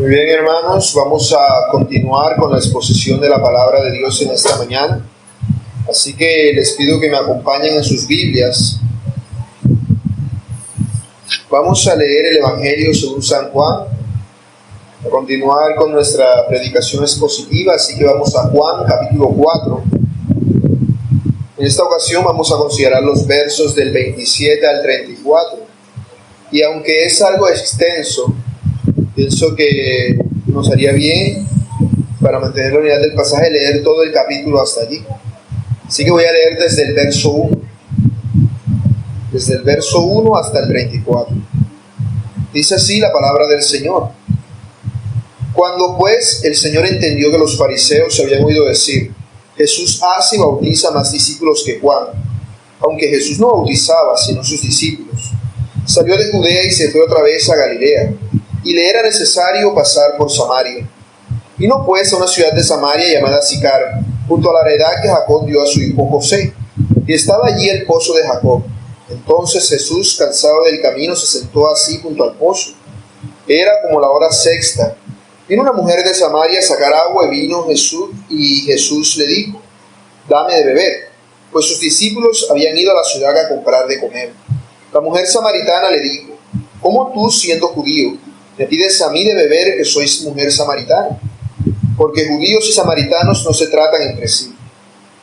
Muy bien, hermanos, vamos a continuar con la exposición de la palabra de Dios en esta mañana. Así que les pido que me acompañen en sus Biblias. Vamos a leer el Evangelio según San Juan, a continuar con nuestra predicación expositiva, así que vamos a Juan capítulo 4. En esta ocasión vamos a considerar los versos del 27 al 34. Y aunque es algo extenso, pienso que nos haría bien, para mantener la unidad del pasaje, leer todo el capítulo hasta allí. Así que voy a leer desde el verso 1. Desde el verso 1 hasta el 34. Dice así la palabra del Señor. Cuando pues el Señor entendió que los fariseos se habían oído decir: Jesús hace y bautiza más discípulos que Juan, aunque Jesús no bautizaba sino sus discípulos, salió de Judea y se fue otra vez a Galilea, y le era necesario pasar por Samaria. Vino pues a una ciudad de Samaria llamada Sicar, junto a la heredad que Jacob dio a su hijo José, y estaba allí el pozo de Jacob. Entonces Jesús, cansado del camino, se sentó así junto al pozo. Era como la hora sexta. Vino una mujer de Samaria a sacar agua, y Jesús le dijo: dame de beber, pues sus discípulos habían ido a la ciudad a comprar de comer. La mujer samaritana le dijo: ¿cómo tú, siendo judío, me pides a mí de beber, que sois mujer samaritana? Porque judíos y samaritanos no se tratan entre sí.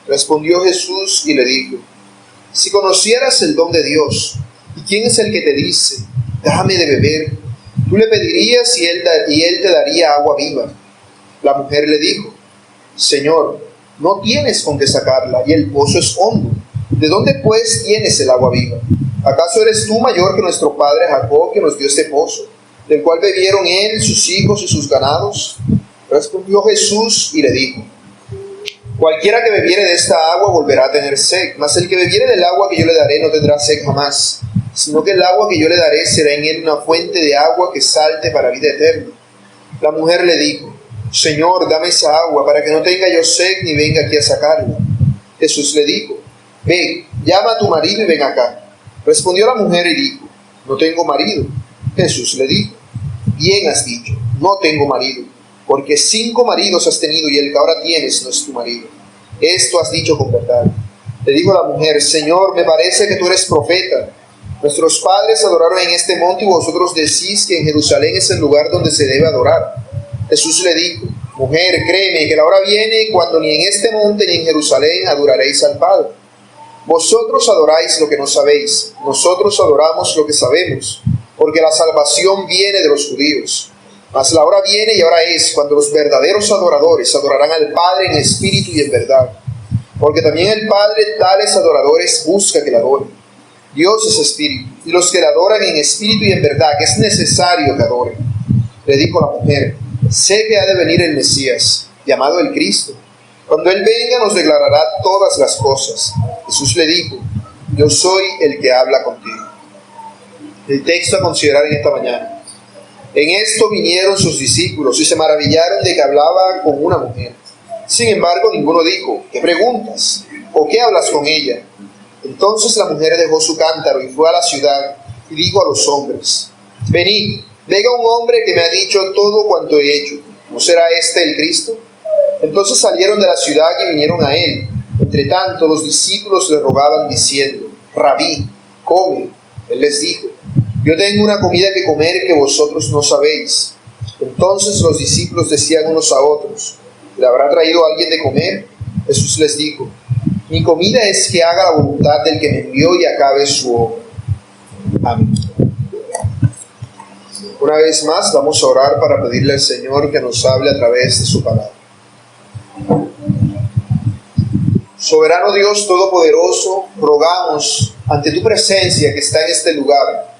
Respondió Jesús y le dijo: si conocieras el don de Dios, y quién es el que te dice: dame de beber, tú le pedirías y él te daría agua viva. La mujer le dijo: Señor, no tienes con qué sacarla, y el pozo es hondo. ¿De dónde pues tienes el agua viva? ¿Acaso eres tú mayor que nuestro padre Jacob, que nos dio este pozo, del cual bebieron él, sus hijos y sus ganados? Respondió Jesús y le dijo: cualquiera que bebiere de esta agua volverá a tener sed, mas el que bebiere del agua que yo le daré no tendrá sed jamás, sino que el agua que yo le daré será en él una fuente de agua que salte para vida eterna. La mujer le dijo: Señor, dame esa agua, para que no tenga yo sed ni venga aquí a sacarla. Jesús le dijo: ve, llama a tu marido y ven acá. Respondió la mujer y dijo: no tengo marido. Jesús le dijo: bien has dicho, no tengo marido, porque 5 maridos has tenido y el que ahora tienes no es tu marido. Esto has dicho con verdad. Le dijo la mujer: Señor, me parece que tú eres profeta. Nuestros padres adoraron en este monte y vosotros decís que en Jerusalén es el lugar donde se debe adorar. Jesús le dijo: mujer, créeme que la hora viene cuando ni en este monte ni en Jerusalén adoraréis al Padre. Vosotros adoráis lo que no sabéis, nosotros adoramos lo que sabemos, porque la salvación viene de los judíos. Mas la hora viene y ahora es cuando los verdaderos adoradores adorarán al Padre en espíritu y en verdad, porque también el Padre tales adoradores busca que le adoren. Dios es espíritu, y los que le adoran en espíritu y en verdad, que es necesario que adoren. Le dijo la mujer: sé que ha de venir el Mesías, llamado el Cristo. Cuando Él venga nos declarará todas las cosas. Jesús le dijo: yo soy el que habla contigo. El texto a considerar en esta mañana. En esto vinieron sus discípulos y se maravillaron de que hablaba con una mujer. Sin embargo, ninguno dijo: ¿qué preguntas? ¿O qué hablas con ella? Entonces la mujer dejó su cántaro y fue a la ciudad y dijo a los hombres: venid, venga un hombre que me ha dicho todo cuanto he hecho. ¿No será este el Cristo? Entonces salieron de la ciudad y vinieron a él. Entre tanto, los discípulos le rogaban diciendo: Rabí, come. Él les dijo: yo tengo una comida que comer que vosotros no sabéis. Entonces los discípulos decían unos a otros: ¿le habrá traído alguien de comer? Jesús les dijo: mi comida es que haga la voluntad del que me envió y acabe su obra. Amén. Una vez más vamos a orar para pedirle al Señor que nos hable a través de su palabra. Soberano Dios Todopoderoso, rogamos ante tu presencia que está en este lugar.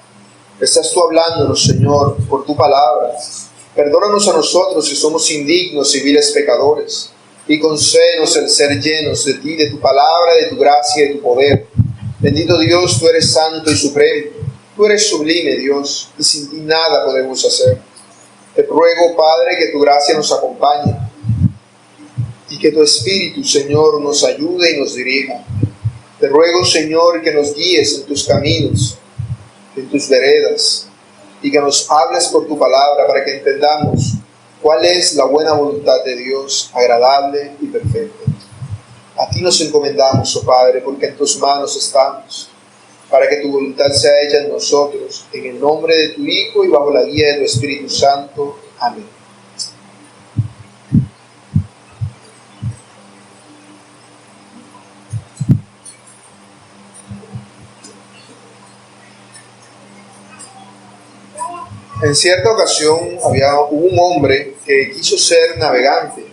Estás tú hablándonos, Señor, por tu palabra. Perdónanos a nosotros que somos indignos y viles pecadores, y concédenos el ser llenos de ti, de tu palabra, de tu gracia y de tu poder. Bendito Dios, tú eres santo y supremo. Tú eres sublime, Dios, y sin ti nada podemos hacer. Te ruego, Padre, que tu gracia nos acompañe y que tu Espíritu, Señor, nos ayude y nos dirija. Te ruego, Señor, que nos guíes en tus caminos, en tus veredas, y que nos hables por tu palabra para que entendamos cuál es la buena voluntad de Dios, agradable y perfecta. A ti nos encomendamos, oh Padre, porque en tus manos estamos, para que tu voluntad sea hecha en nosotros, en el nombre de tu Hijo y bajo la guía de tu Espíritu Santo. Amén. En cierta ocasión hubo un hombre que quiso ser navegante.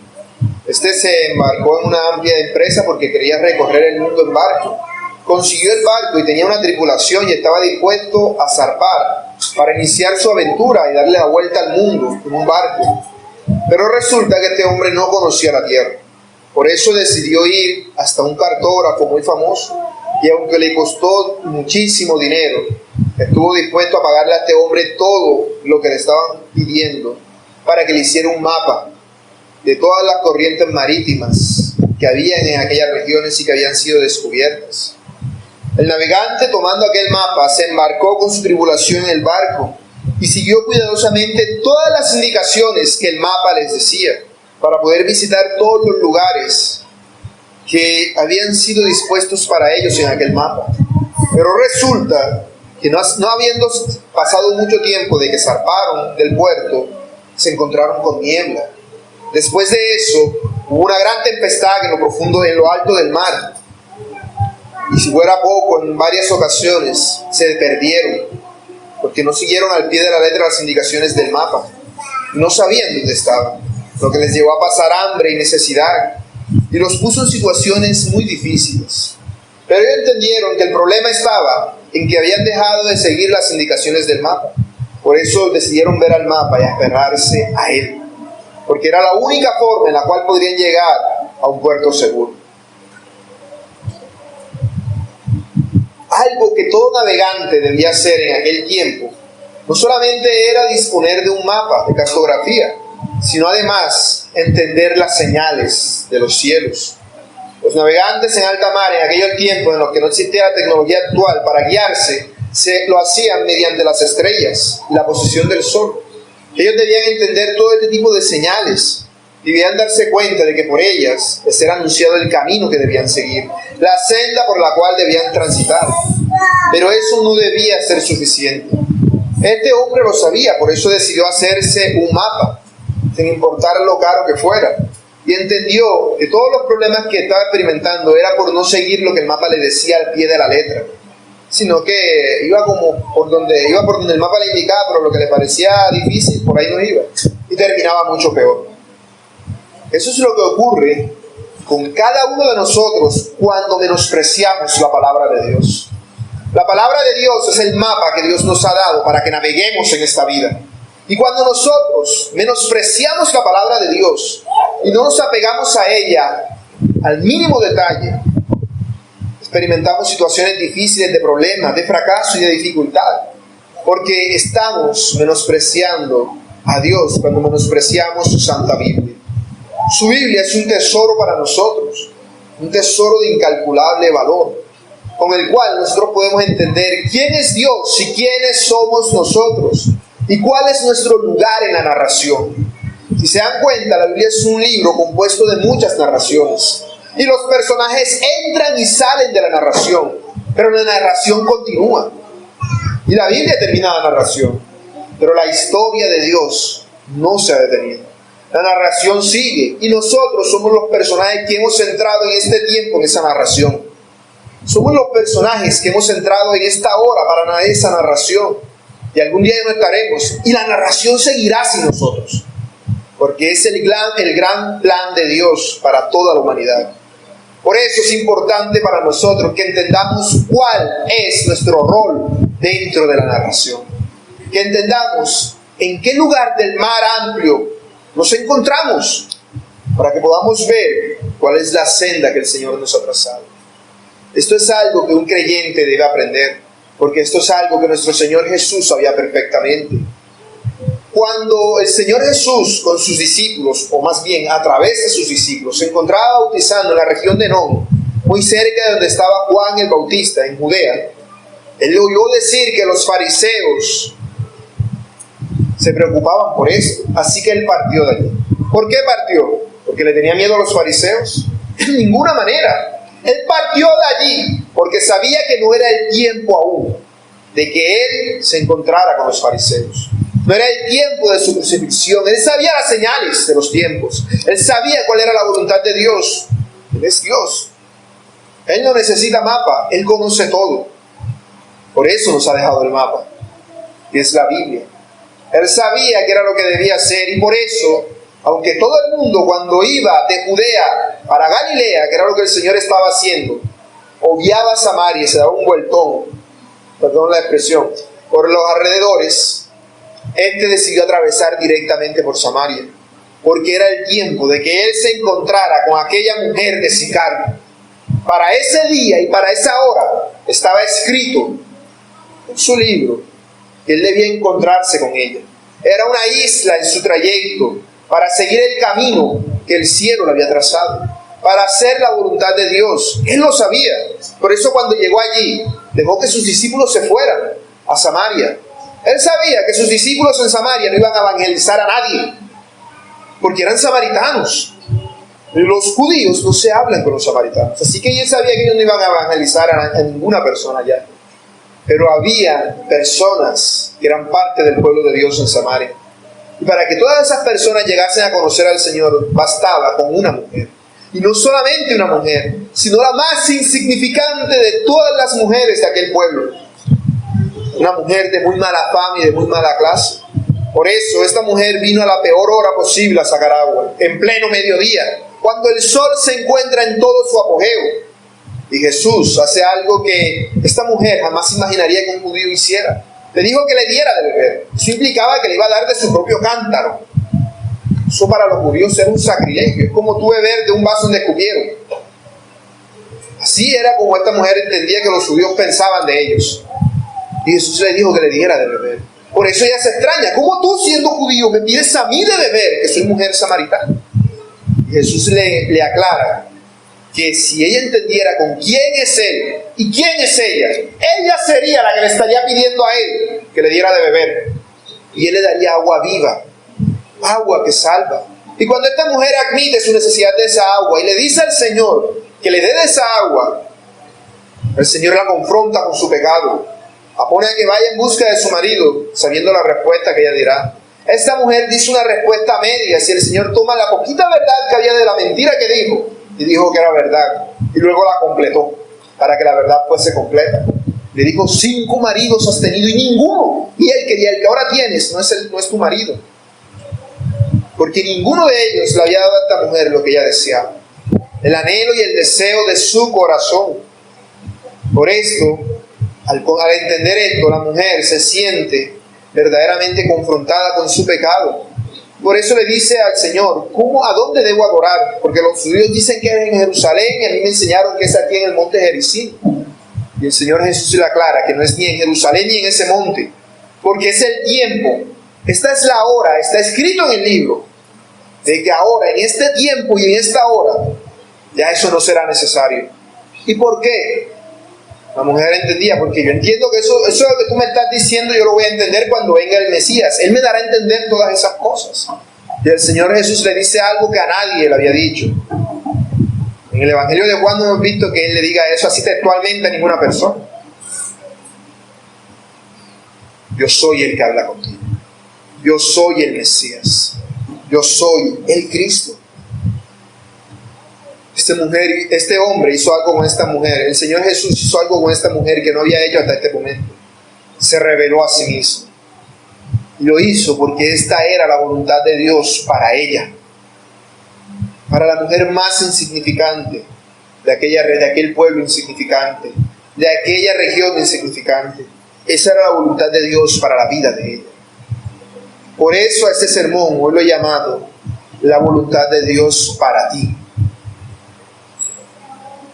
Este se embarcó en una amplia empresa porque quería recorrer el mundo en barco. Consiguió el barco y tenía una tripulación y estaba dispuesto a zarpar para iniciar su aventura y darle la vuelta al mundo en un barco. Pero resulta que este hombre no conocía la tierra. Por eso decidió ir hasta un cartógrafo muy famoso y aunque le costó muchísimo dinero, estuvo dispuesto a pagarle a este hombre todo lo que le estaban pidiendo para que le hiciera un mapa de todas las corrientes marítimas que habían en aquellas regiones y que habían sido descubiertas. El navegante, tomando aquel mapa, se embarcó con su tripulación en el barco y siguió cuidadosamente todas las indicaciones que el mapa les decía para poder visitar todos los lugares que habían sido dispuestos para ellos en aquel mapa. Pero resulta que no habiendo pasado mucho tiempo de que zarparon del puerto, se encontraron con niebla. Después de eso, hubo una gran tempestad en lo profundo, en lo alto del mar. Y si fuera poco, en varias ocasiones se perdieron, porque no siguieron al pie de la letra las indicaciones del mapa. No sabían dónde estaban, lo que les llevó a pasar hambre y necesidad, y los puso en situaciones muy difíciles. Pero ellos entendieron que el problema estaba en que habían dejado de seguir las indicaciones del mapa. Por eso decidieron ver al mapa y aferrarse a él, porque era la única forma en la cual podrían llegar a un puerto seguro. Algo que todo navegante debía hacer en aquel tiempo no solamente era disponer de un mapa de cartografía, sino además entender las señales de los cielos. Los navegantes en alta mar en aquellos tiempos en los que no existía la tecnología actual para guiarse, lo hacían mediante las estrellas y la posición del sol. Ellos debían entender todo este tipo de señales, debían darse cuenta de que por ellas les era anunciado el camino que debían seguir, la senda por la cual debían transitar. Pero eso no debía ser suficiente. Este hombre lo sabía, por eso decidió hacerse un mapa, sin importar lo caro que fuera. Y entendió que todos los problemas que estaba experimentando era por no seguir lo que el mapa le decía al pie de la letra, sino que iba por donde el mapa le indicaba, pero lo que le parecía difícil, por ahí no iba, y terminaba mucho peor. Eso es lo que ocurre con cada uno de nosotros cuando menospreciamos la palabra de Dios. La palabra de Dios es el mapa que Dios nos ha dado para que naveguemos en esta vida. Y cuando nosotros menospreciamos la palabra de Dios y no nos apegamos a ella al mínimo detalle, experimentamos situaciones difíciles de problemas, de fracaso y de dificultad, porque estamos menospreciando a Dios cuando menospreciamos su Santa Biblia. Su Biblia es un tesoro para nosotros, un tesoro de incalculable valor, con el cual nosotros podemos entender quién es Dios y quiénes somos nosotros y cuál es nuestro lugar en la narración. Si se dan cuenta, la Biblia es un libro compuesto de muchas narraciones y los personajes entran y salen de la narración, pero la narración continúa y la Biblia termina la narración, pero la historia de Dios no se ha detenido. La narración sigue y nosotros somos los personajes que hemos entrado en este tiempo en esa narración. Somos los personajes que hemos entrado en esta hora para esa narración. Y algún día no estaremos. Y la narración seguirá sin nosotros. Porque es el gran plan de Dios para toda la humanidad. Por eso es importante para nosotros que entendamos cuál es nuestro rol dentro de la narración. Que entendamos en qué lugar del mar amplio nos encontramos. Para que podamos ver cuál es la senda que el Señor nos ha trazado. Esto es algo que un creyente debe aprender, porque esto es algo que nuestro Señor Jesús sabía perfectamente. Cuando el Señor Jesús con sus discípulos, o más bien a través de sus discípulos, se encontraba bautizando en la región de Enón, muy cerca de donde estaba Juan el Bautista, en Judea, él le oyó decir que los fariseos se preocupaban por eso. Así que él partió de allí. ¿Por qué partió? ¿Porque le tenía miedo a los fariseos? De ninguna manera. Él partió de allí porque sabía que no era el tiempo aún de que él se encontrara con los fariseos. No era el tiempo de su crucifixión. Él sabía las señales de los tiempos. Él sabía cuál era la voluntad de Dios. Él es Dios. Él no necesita mapa. Él conoce todo. Por eso nos ha dejado el mapa, que es la Biblia. Él sabía que era lo que debía hacer y por eso, aunque todo el mundo cuando iba de Judea para Galilea, que era lo que el Señor estaba haciendo, obviaba a Samaria y se daba un vueltón, perdón la expresión, por los alrededores, decidió atravesar directamente por Samaria, porque era el tiempo de que él se encontrara con aquella mujer de Sicar. Para ese día y para esa hora estaba escrito en su libro que él debía encontrarse con ella. Era una isla en su trayecto para seguir el camino que el cielo le había trazado, para hacer la voluntad de Dios. Él lo sabía. Por eso cuando llegó allí, dejó que sus discípulos se fueran a Samaria. Él sabía que sus discípulos en Samaria no iban a evangelizar a nadie, porque eran samaritanos. Los judíos no se hablan con los samaritanos. Así que él sabía que ellos no iban a evangelizar a ninguna persona allá. Pero había personas que eran parte del pueblo de Dios en Samaria. Y para que todas esas personas llegasen a conocer al Señor, bastaba con una mujer. Y no solamente una mujer, sino la más insignificante de todas las mujeres de aquel pueblo. Una mujer de muy mala fama y de muy mala clase. Por eso esta mujer vino a la peor hora posible a sacar agua, en pleno mediodía, cuando el sol se encuentra en todo su apogeo. Y Jesús hace algo que esta mujer jamás imaginaría que un judío hiciera. Le dijo que le diera de beber. Eso implicaba que le iba a dar de su propio cántaro. Eso para los judíos era un sacrilegio. Es como tú beber de un vaso donde escupieron. Así era como esta mujer entendía que los judíos pensaban de ellos. Y Jesús le dijo que le diera de beber. Por eso ella se extraña. ¿Cómo tú, siendo judío, me pides a mí de beber, que soy mujer samaritana? Y Jesús le aclara que si ella entendiera con quién es él y quién es ella sería la que le estaría pidiendo a él que le diera de beber. Y él le daría agua viva, agua que salva. Y cuando esta mujer admite su necesidad de esa agua y le dice al Señor que le dé de esa agua, el Señor la confronta con su pecado. La pone a que vaya en busca de su marido, sabiendo la respuesta que ella dirá. Esta mujer dice una respuesta media, si el Señor toma la poquita verdad que había de la mentira que dijo, y dijo que era verdad, y luego la completó, para que la verdad fuese completa. Le dijo, 5 maridos has tenido y ninguno, y el que ahora tienes no es tu marido. Porque ninguno de ellos le había dado a esta mujer lo que ella deseaba, el anhelo y el deseo de su corazón. Por esto, al entender esto, la mujer se siente verdaderamente confrontada con su pecado. Por eso le dice al Señor, ¿a dónde debo adorar? Porque los judíos dicen que es en Jerusalén y a mí me enseñaron que es aquí en el monte Gerizim. Y el Señor Jesús le aclara que no es ni en Jerusalén ni en ese monte, porque es el tiempo. Esta es la hora, está escrito en el libro, de que ahora, en este tiempo y en esta hora, ya eso no será necesario. ¿Y por qué? La mujer entendía, porque yo entiendo que eso que tú me estás diciendo, yo lo voy a entender cuando venga el Mesías. Él me dará a entender todas esas cosas. Y el Señor Jesús le dice algo que a nadie le había dicho. En el Evangelio de Juan no hemos visto que Él le diga eso así textualmente a ninguna persona. Yo soy el que habla contigo. Yo soy el Mesías. Yo soy el Cristo. Este hombre hizo algo con esta mujer. El Señor Jesús hizo algo con esta mujer que no había hecho hasta este momento. Se reveló a sí mismo. Y lo hizo porque esta era la voluntad de Dios para ella. Para la mujer más insignificante de aquel pueblo insignificante, de aquella región insignificante. Esa era la voluntad de Dios para la vida de ella. Por eso a este sermón hoy lo he llamado la voluntad de Dios para ti.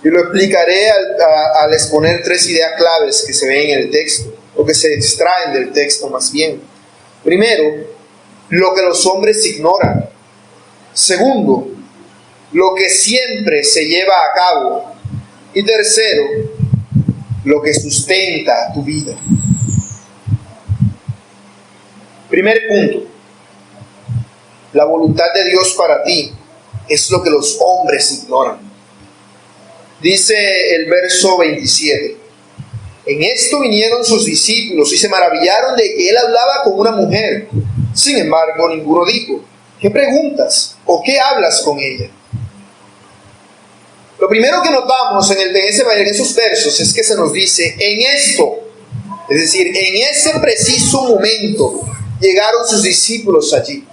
Y lo explicaré al exponer 3 ideas claves que se ven en el texto, o que se extraen del texto más bien. Primero, lo que los hombres ignoran. Segundo, lo que siempre se lleva a cabo. Y tercero, lo que sustenta tu vida. Primer punto. La voluntad de Dios para ti es lo que los hombres ignoran. Dice el verso 27. En esto vinieron sus discípulos y se maravillaron de que él hablaba con una mujer. Sin embargo, ninguno dijo, ¿qué preguntas o qué hablas con ella? Lo primero que notamos en esos versos es que se nos dice, en esto, es decir, en ese preciso momento, llegaron sus discípulos allí.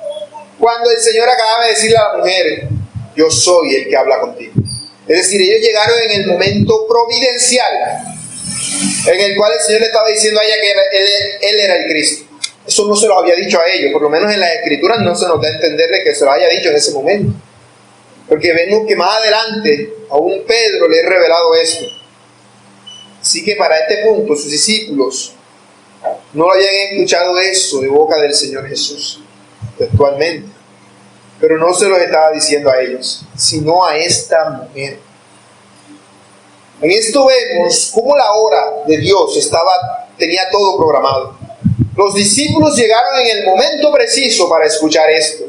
Cuando el Señor acababa de decirle a la mujer, yo soy el que habla contigo. Es decir, ellos llegaron en el momento providencial, en el cual el Señor le estaba diciendo a ella que él era el Cristo. Eso no se lo había dicho a ellos, por lo menos en las Escrituras no se nos da a entender de que se lo haya dicho en ese momento. Porque vemos que más adelante, aún Pedro le ha revelado esto. Así que para este punto, sus discípulos no habían escuchado eso de boca del Señor Jesús, textualmente. Pero no se los estaba diciendo a ellos, sino a esta mujer. En esto vemos cómo la hora de Dios tenía todo programado. Los discípulos llegaron en el momento preciso para escuchar esto.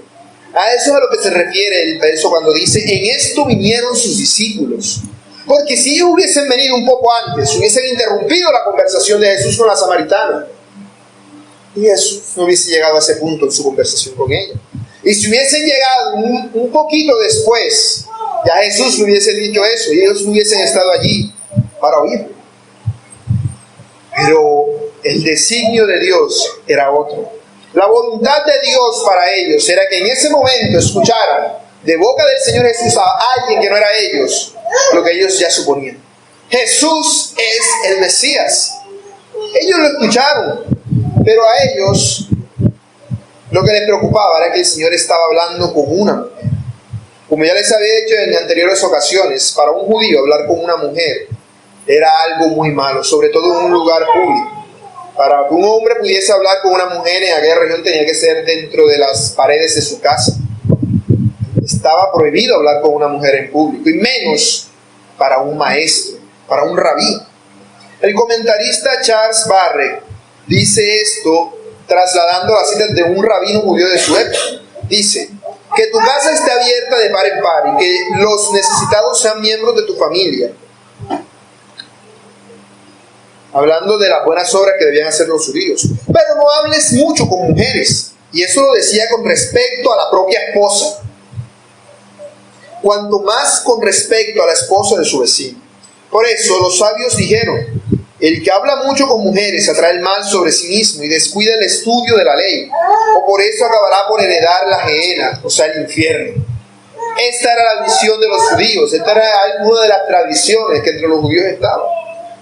A eso es a lo que se refiere el verso cuando dice, en esto vinieron sus discípulos. Porque si ellos hubiesen venido un poco antes, hubiesen interrumpido la conversación de Jesús con la samaritana, y Jesús no hubiese llegado a ese punto en su conversación con ella. Y si hubiesen llegado un poquito después, ya Jesús le hubiese dicho eso, y ellos hubiesen estado allí para oírlo. Pero el designio de Dios era otro. La voluntad de Dios para ellos era que en ese momento escucharan de boca del Señor Jesús a alguien que no era ellos, lo que ellos ya suponían. Jesús es el Mesías. Ellos lo escucharon, pero a ellos lo que les preocupaba era que el Señor estaba hablando con una mujer. Como ya les había dicho en anteriores ocasiones, para un judío hablar con una mujer era algo muy malo, sobre todo en un lugar público. Para que un hombre pudiese hablar con una mujer en aquella región tenía que ser dentro de las paredes de su casa. Estaba prohibido hablar con una mujer en público, y menos para un maestro, para un rabí. El comentarista Charles Barrett dice esto trasladando las citas de un rabino judío de su época. Dice, que tu casa esté abierta de par en par y que los necesitados sean miembros de tu familia. Hablando de las buenas obras que debían hacer los judíos. Pero no hables mucho con mujeres. Y eso lo decía con respecto a la propia esposa. Cuanto más con respecto a la esposa de su vecino. Por eso los sabios dijeron, el que habla mucho con mujeres atrae el mal sobre sí mismo y descuida el estudio de la ley. O por eso acabará por heredar la gehenna, o sea, el infierno. Esta era la visión de los judíos. Esta era una de las tradiciones que entre los judíos estaban.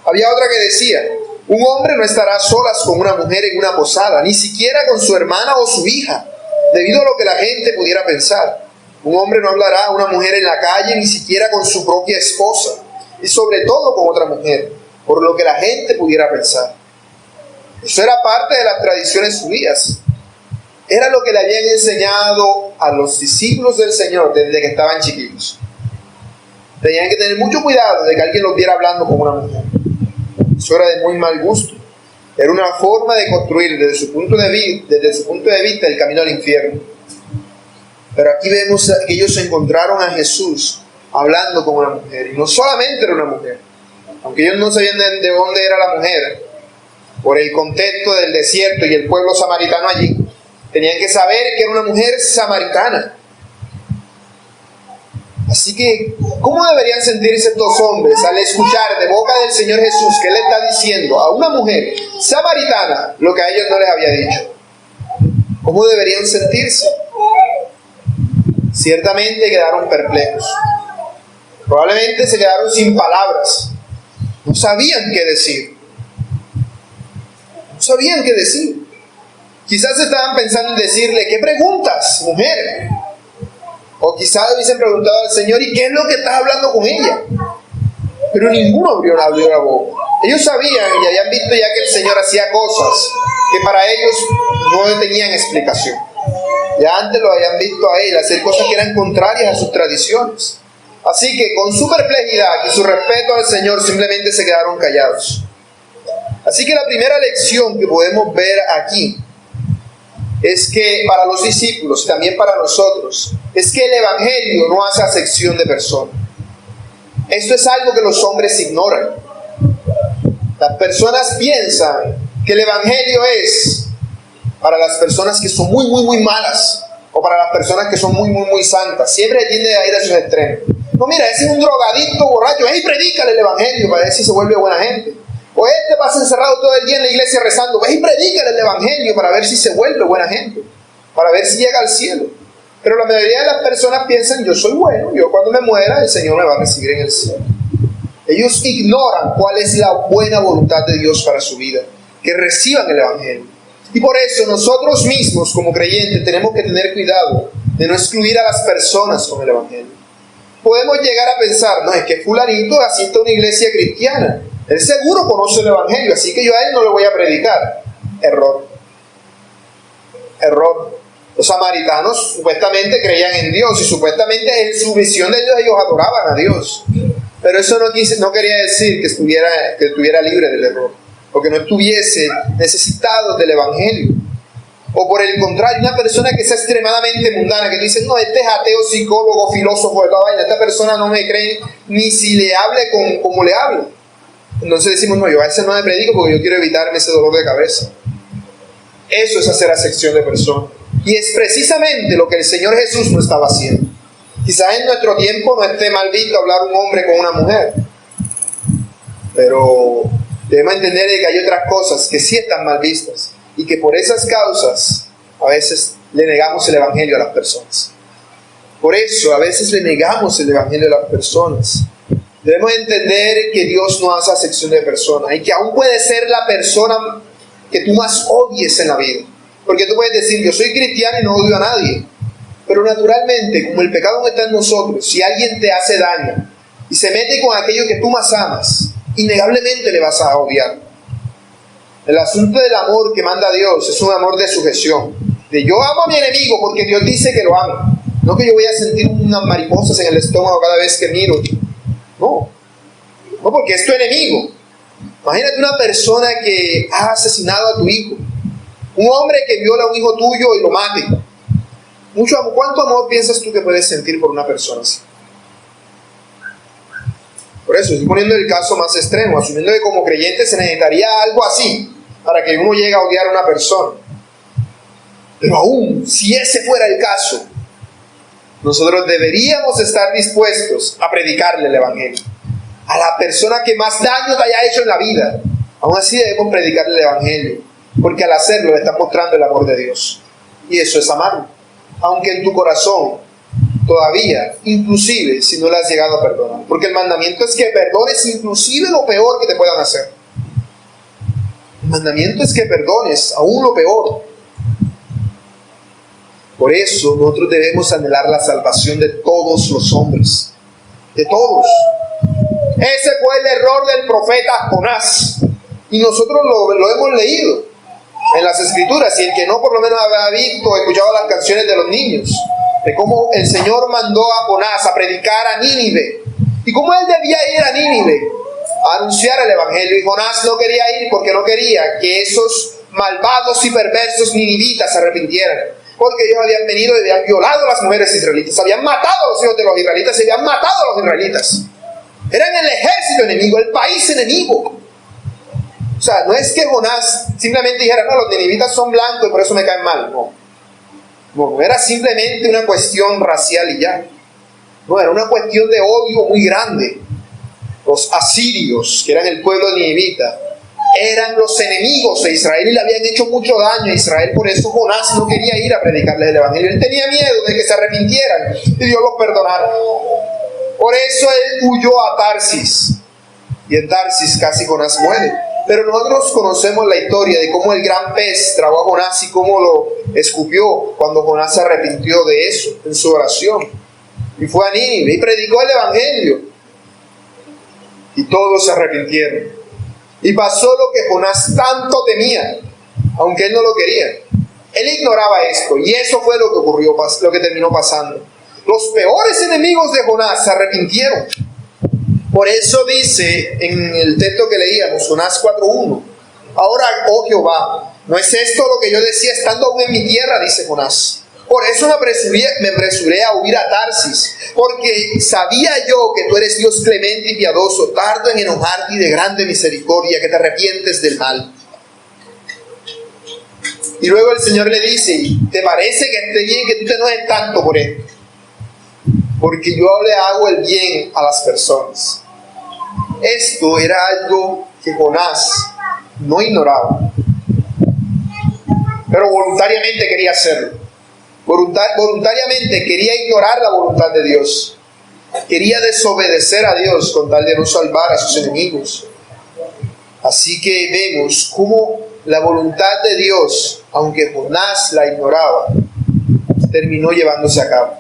Había otra que decía, un hombre no estará a solas con una mujer en una posada, ni siquiera con su hermana o su hija, debido a lo que la gente pudiera pensar. Un hombre no hablará a una mujer en la calle, ni siquiera con su propia esposa, y sobre todo con otra mujer, por lo que la gente pudiera pensar. Eso era parte de las tradiciones judías. Era lo que le habían enseñado a los discípulos del Señor desde que estaban chiquitos. Tenían que tener mucho cuidado de que alguien los viera hablando con una mujer. Eso era de muy mal gusto. Era una forma de construir desde su punto de vista el camino al infierno. Pero aquí vemos que ellos encontraron a Jesús hablando con una mujer. Y no solamente era una mujer. Aunque ellos no sabían de dónde era la mujer, por el contexto del desierto y el pueblo samaritano allí, tenían que saber que era una mujer samaritana. Así que, ¿cómo deberían sentirse estos hombres al escuchar de boca del Señor Jesús que Él le está diciendo a una mujer samaritana lo que a ellos no les había dicho? ¿Cómo deberían sentirse? Ciertamente quedaron perplejos. Probablemente se quedaron sin palabras. No sabían qué decir. No sabían qué decir. Quizás estaban pensando en decirle, ¿qué preguntas, mujer? O quizás hubiesen preguntado al Señor, ¿y qué es lo que estás hablando con ella? Pero ninguno abrió la boca. Ellos sabían y habían visto ya que el Señor hacía cosas que para ellos no tenían explicación. Ya antes lo habían visto a Él hacer cosas que eran contrarias a sus tradiciones. Así que con su perplejidad y su respeto al Señor simplemente se quedaron callados. Así que la primera lección que podemos ver aquí es que para los discípulos, también para nosotros, es que el Evangelio no hace acepción de personas. Esto es algo que los hombres ignoran. Las personas piensan que el Evangelio es para las personas que son muy, muy, muy malas, o para las personas que son muy, muy, muy santas. Siempre tiende a ir a esos extremos. No, mira, ese es un drogadicto borracho, hey, predícale el Evangelio para ver si se vuelve buena gente. O este pasa encerrado todo el día en la iglesia rezando, hey, predícale el Evangelio para ver si se vuelve buena gente, para ver si llega al cielo. Pero la mayoría de las personas piensan, yo soy bueno, yo cuando me muera el Señor me va a recibir en el cielo. Ellos ignoran cuál es la buena voluntad de Dios para su vida, que reciban el Evangelio. Y por eso nosotros mismos como creyentes tenemos que tener cuidado de no excluir a las personas con el Evangelio. Podemos llegar a pensar, no, es que fulanito asiste a una iglesia cristiana, él seguro conoce el Evangelio, así que yo a él no le voy a predicar. Error. Los samaritanos supuestamente creían en Dios y supuestamente en su visión de Dios ellos adoraban a Dios. Pero eso no quería decir que estuviera libre del error, o que no estuviese necesitado del Evangelio. O por el contrario, una persona que sea extremadamente mundana, que dice, no, este es ateo, psicólogo, filósofo de la vaina, esta persona no me cree ni si le hable como le hablo. Entonces decimos, no, yo a ese no me predico porque yo quiero evitarme ese dolor de cabeza. Eso es hacer acepción de personas. Y es precisamente lo que el Señor Jesús no estaba haciendo. Quizás en nuestro tiempo no esté mal visto hablar un hombre con una mujer, pero debemos entender que hay otras cosas que sí están mal vistas y que por esas causas a veces le negamos el Evangelio a las personas. Por eso a veces le negamos el Evangelio a las personas. Debemos entender que Dios no hace acepción de personas y que aún puede ser la persona que tú más odies en la vida. Porque tú puedes decir, yo soy cristiano y no odio a nadie. Pero naturalmente, como el pecado no está en nosotros, si alguien te hace daño y se mete con aquello que tú más amas, innegablemente le vas a odiar. El asunto del amor que manda Dios es un amor de sujeción. De yo amo a mi enemigo porque Dios dice que lo amo. No que yo voy a sentir unas mariposas en el estómago cada vez que miro. No porque es tu enemigo. Imagínate una persona que ha asesinado a tu hijo. Un hombre que viola a un hijo tuyo y lo mate. ¿Cuánto amor piensas tú que puedes sentir por una persona así? Por eso estoy poniendo el caso más extremo, asumiendo que como creyente se necesitaría algo así para que uno llegue a odiar a una persona. Pero aún, si ese fuera el caso, nosotros deberíamos estar dispuestos a predicarle el Evangelio. A la persona que más daño te haya hecho en la vida, aún así debemos predicarle el Evangelio, porque al hacerlo le estás mostrando el amor de Dios. Y eso es amarlo. Aunque en tu corazón todavía, inclusive si no le has llegado a perdonar. Porque el mandamiento es que perdones inclusive lo peor que te puedan hacer. El mandamiento es que perdones aún lo peor. Por eso nosotros debemos anhelar la salvación de todos los hombres. De todos. Ese fue el error del profeta Jonás. Y nosotros lo hemos leído en las Escrituras, y el que no por lo menos habrá visto o escuchado las canciones de los niños, de cómo el Señor mandó a Jonás a predicar a Nínive, y cómo él debía ir a Nínive a anunciar el Evangelio, y Jonás no quería ir porque no quería que esos malvados y perversos ninivitas se arrepintieran, porque ellos habían venido y habían violado a las mujeres israelitas, habían matado a los hijos de los israelitas, y habían matado a los israelitas. Eran el ejército enemigo, el país enemigo. O sea, no es que Jonás simplemente dijera, no, los ninivitas son blancos y por eso me caen mal. No era simplemente una cuestión racial y ya. No, era una cuestión de odio muy grande. Los asirios, que eran el pueblo ninivita, eran los enemigos de Israel y le habían hecho mucho daño a Israel. Por eso Jonás no quería ir a predicarles el Evangelio. Él tenía miedo de que se arrepintieran y Dios los perdonara. Por eso él huyó a Tarsis. Y en Tarsis casi Jonás muere. Pero nosotros conocemos la historia de cómo el gran pez tragó a Jonás y cómo lo escupió cuando Jonás se arrepintió de eso en su oración. Y fue a Nínive y predicó el Evangelio. Y todos se arrepintieron. Y pasó lo que Jonás tanto temía, aunque él no lo quería. Él ignoraba esto y eso fue lo que ocurrió, lo que terminó pasando. Los peores enemigos de Jonás se arrepintieron. Por eso dice en el texto que leíamos, Jonás 4:1, ahora, oh Jehová, ¿No es esto lo que yo decía estando aún en mi tierra?, dice Jonás. Por eso me apresuré a huir a Tarsis, porque sabía yo que tú eres Dios clemente y piadoso, tardo en enojarte y de grande misericordia, que te arrepientes del mal. Y luego el Señor le dice: ¿te parece que esté bien que tú te enojes tanto por esto? Porque yo le hago el bien a las personas. Esto era algo que Jonás no ignoraba, pero voluntariamente quería hacerlo. Voluntariamente quería ignorar la voluntad de Dios. Quería desobedecer a Dios con tal de no salvar a sus enemigos. Así que vemos cómo la voluntad de Dios, aunque Jonás la ignoraba, terminó llevándose a cabo.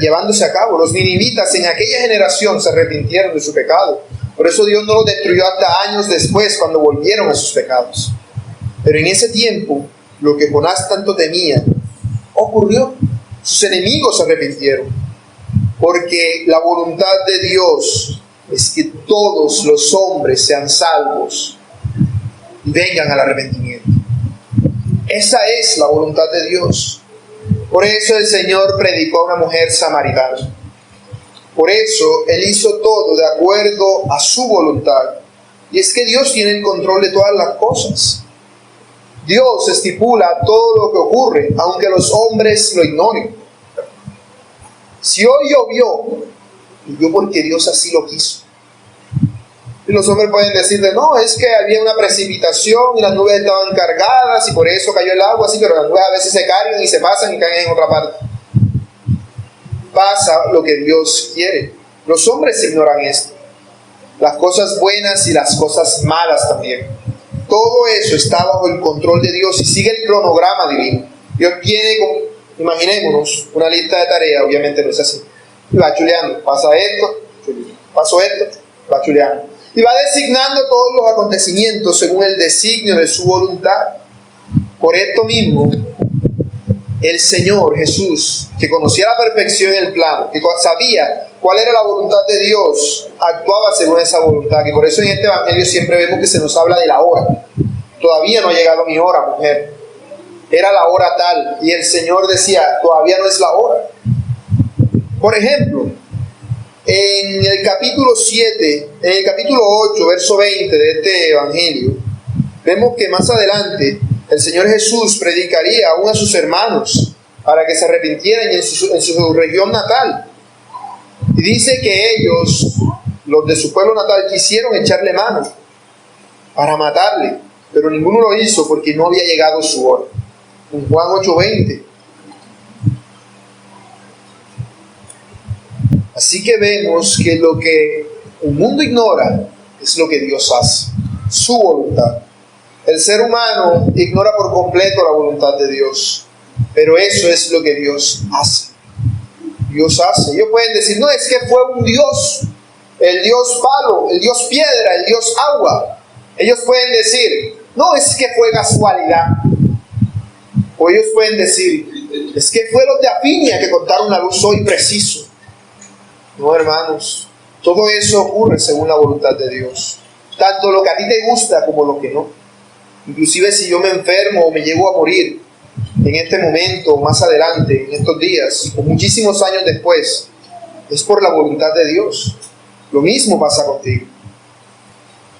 Llevándose a cabo. Los ninivitas en aquella generación se arrepintieron de su pecado. Por eso Dios no los destruyó hasta años después, cuando volvieron a sus pecados. Pero en ese tiempo, lo que Jonás tanto temía ocurrió. Sus enemigos se arrepintieron. Porque la voluntad de Dios es que todos los hombres sean salvos y vengan al arrepentimiento. Esa es la voluntad de Dios. Por eso el Señor predicó a una mujer samaritana. Por eso Él hizo todo de acuerdo a su voluntad. Y es que Dios tiene el control de todas las cosas. Dios estipula todo lo que ocurre, aunque los hombres lo ignoren. Si hoy llovió porque Dios así lo quiso. Y los hombres pueden decirle: no, es que había una precipitación y las nubes estaban cargadas y por eso cayó el agua, sí, pero las nubes a veces se cargan y se pasan y caen en otra parte. Pasa lo que Dios quiere. Los hombres ignoran esto. Las cosas buenas y las cosas malas también. Todo eso está bajo el control de Dios y sigue el cronograma divino. Dios tiene, imaginémonos, una lista de tareas, obviamente no es así. Y va chuleando, pasa esto, pasó esto, va chuleando. Y va designando todos los acontecimientos según el designio de su voluntad. Por esto mismo, el Señor Jesús, que conocía a la perfección el plan, que sabía cuál era la voluntad de Dios, actuaba según esa voluntad. Y por eso en este evangelio siempre vemos que se nos habla de la hora. Todavía no ha llegado mi hora, mujer. Era la hora tal. Y el Señor decía: todavía no es la hora. Por ejemplo, en el capítulo 7, en el capítulo 8, verso 20 de este evangelio, vemos que más adelante el Señor Jesús predicaría aún a sus hermanos para que se arrepintieran en su región natal. Y dice que ellos, los de su pueblo natal, quisieron echarle mano para matarle, pero ninguno lo hizo porque no había llegado su hora. En Juan 8:20. Así que vemos que lo que el mundo ignora es lo que Dios hace, su voluntad. El ser humano ignora por completo la voluntad de Dios, pero eso es lo que Dios hace. Dios hace. Ellos pueden decir: no, es que fue un Dios, el Dios palo, el Dios piedra, el Dios agua. Ellos pueden decir: no, es que fue casualidad. O ellos pueden decir: es que fue los de Apinia que cortaron la luz hoy preciso. No, hermanos, todo eso ocurre según la voluntad de Dios. Tanto lo que a ti te gusta como lo que no. Inclusive si yo me enfermo o me llego a morir en este momento, más adelante, en estos días, o muchísimos años después, es por la voluntad de Dios. Lo mismo pasa contigo.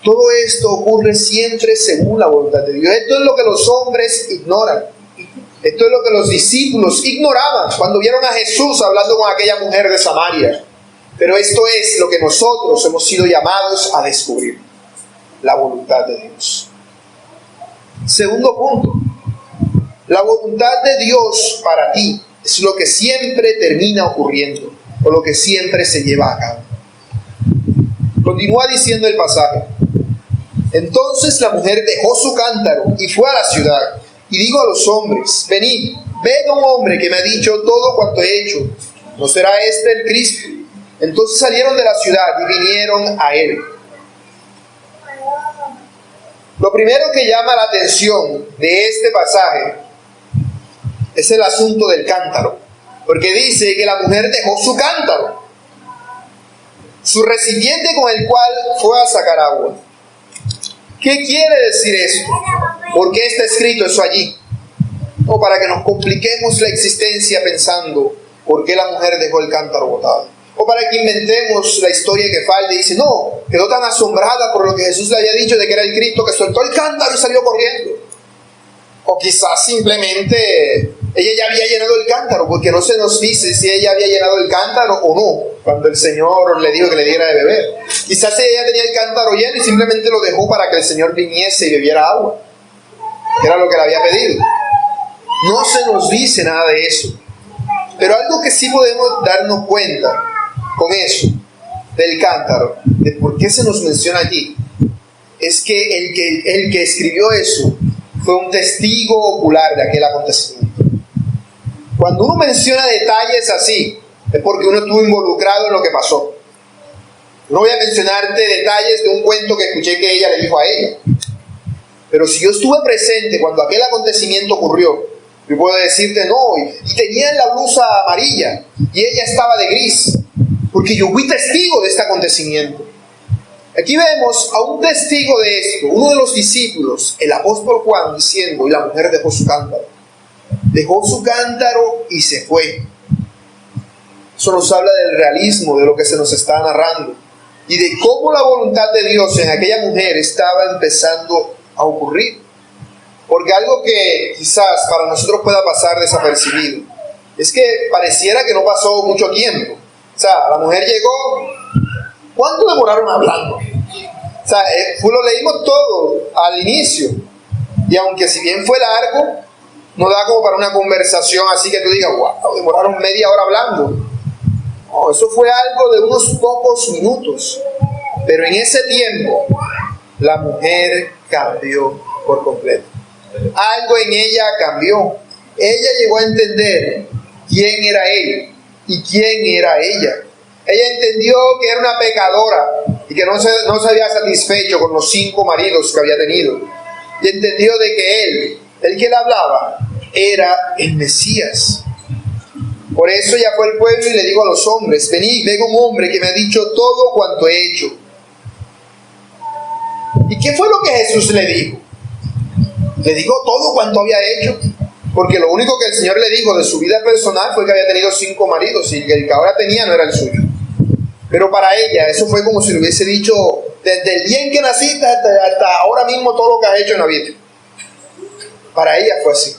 Todo esto ocurre siempre según la voluntad de Dios. Esto es lo que los hombres ignoran. Esto es lo que los discípulos ignoraban cuando vieron a Jesús hablando con aquella mujer de Samaria. Pero esto es lo que nosotros hemos sido llamados a descubrir: la voluntad de Dios. Segundo punto, la voluntad de Dios para ti es lo que siempre termina ocurriendo, o lo que siempre se lleva a cabo. Continúa diciendo el pasaje: entonces la mujer dejó su cántaro y fue a la ciudad, y dijo a los hombres: venid, ved a un hombre que me ha dicho todo cuanto he hecho. ¿No será este el Cristo? Entonces salieron de la ciudad y vinieron a él. Lo primero que llama la atención de este pasaje es el asunto del cántaro, porque dice que la mujer dejó su cántaro, su recipiente con el cual fue a sacar agua. ¿Qué quiere decir esto? ¿Por qué está escrito eso allí? O para que nos compliquemos la existencia pensando por qué la mujer dejó el cántaro botado. O para que inventemos la historia que falta y dice, no, quedó tan asombrada por lo que Jesús le había dicho de que era el Cristo que soltó el cántaro y salió corriendo. O quizás simplemente ella ya había llenado el cántaro, porque no se nos dice si ella había llenado el cántaro o no, cuando el Señor le dijo que le diera de beber. Quizás ella tenía el cántaro lleno y simplemente lo dejó para que el Señor viniese y bebiera agua. Era lo que le había pedido. No se nos dice nada de eso. Pero algo que sí podemos darnos cuenta con eso, del cántaro, de por qué se nos menciona aquí, es que el que escribió eso fue un testigo ocular de aquel acontecimiento. Cuando uno menciona detalles así, es porque uno estuvo involucrado en lo que pasó. No voy a mencionarte detalles de un cuento que escuché que ella le dijo a ella. Pero si yo estuve presente cuando aquel acontecimiento ocurrió, yo puedo decirte no, y tenía la blusa amarilla, y ella estaba de gris, porque yo fui testigo de este acontecimiento. Aquí vemos a un testigo de esto, uno de los discípulos, el apóstol Juan, diciendo, y la mujer dejó su cántaro. Dejó su cántaro y se fue. Eso nos habla del realismo de lo que se nos está narrando y de cómo la voluntad de Dios en aquella mujer estaba empezando a ocurrir. Porque algo que quizás para nosotros pueda pasar desapercibido es que pareciera que no pasó mucho tiempo. O sea, la mujer llegó. ¿Cuánto demoraron hablando? O sea, lo leímos todo al inicio. Y aunque si bien fue largo, no da como para una conversación así que tú digas, wow, demoraron media hora hablando. No, eso fue algo de unos pocos minutos. Pero en ese tiempo, la mujer cambió por completo. Algo en ella cambió. Ella llegó a entender quién era él y quién era ella. Ella entendió que era una pecadora y que no se había satisfecho con los 5 maridos que había tenido. Y entendió de que el que le hablaba, era el Mesías. Por eso ella fue al pueblo y le dijo a los hombres, venid, venga un hombre que me ha dicho todo cuanto he hecho. ¿Y qué fue lo que Jesús le dijo? Le dijo todo cuanto había hecho, porque lo único que el Señor le dijo de su vida personal fue que había tenido 5 maridos y el que ahora tenía no era el suyo. Pero para ella eso fue como si le hubiese dicho, desde el día en que naciste hasta ahora mismo todo lo que has hecho en la vida. Para ella fue así.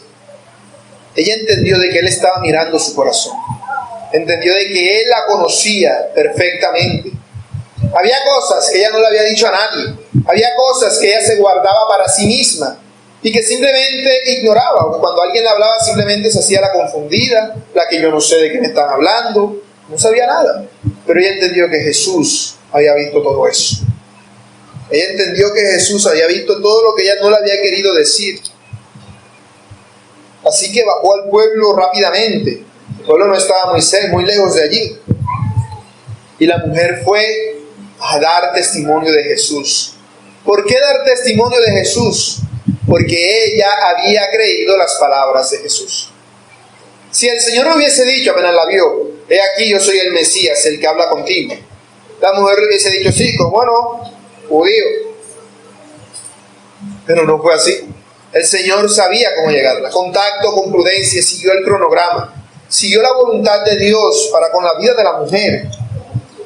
Ella entendió de que Él estaba mirando su corazón. Entendió de que Él la conocía perfectamente. Había cosas que ella no le había dicho a nadie. Había cosas que ella se guardaba para sí misma y que simplemente ignoraba. Cuando alguien le hablaba simplemente se hacía la confundida, la que yo no sé de qué me están hablando. No sabía nada. Pero ella entendió que Jesús había visto todo eso. Ella entendió que Jesús había visto todo lo que ella no le había querido decir. Así que bajó al pueblo rápidamente. El pueblo no estaba muy lejos de allí. Y la mujer fue a dar testimonio de Jesús. ¿Por qué dar testimonio de Jesús? Porque ella había creído las palabras de Jesús. Si el Señor le hubiese dicho, apenas la vio, he aquí yo soy el Mesías, el que habla contigo, la mujer le hubiese dicho, sí, ¿cómo no? Judío. Pero no fue así. El Señor sabía cómo llegarla. Contacto con prudencia, siguió el cronograma, siguió la voluntad de Dios para con la vida de la mujer.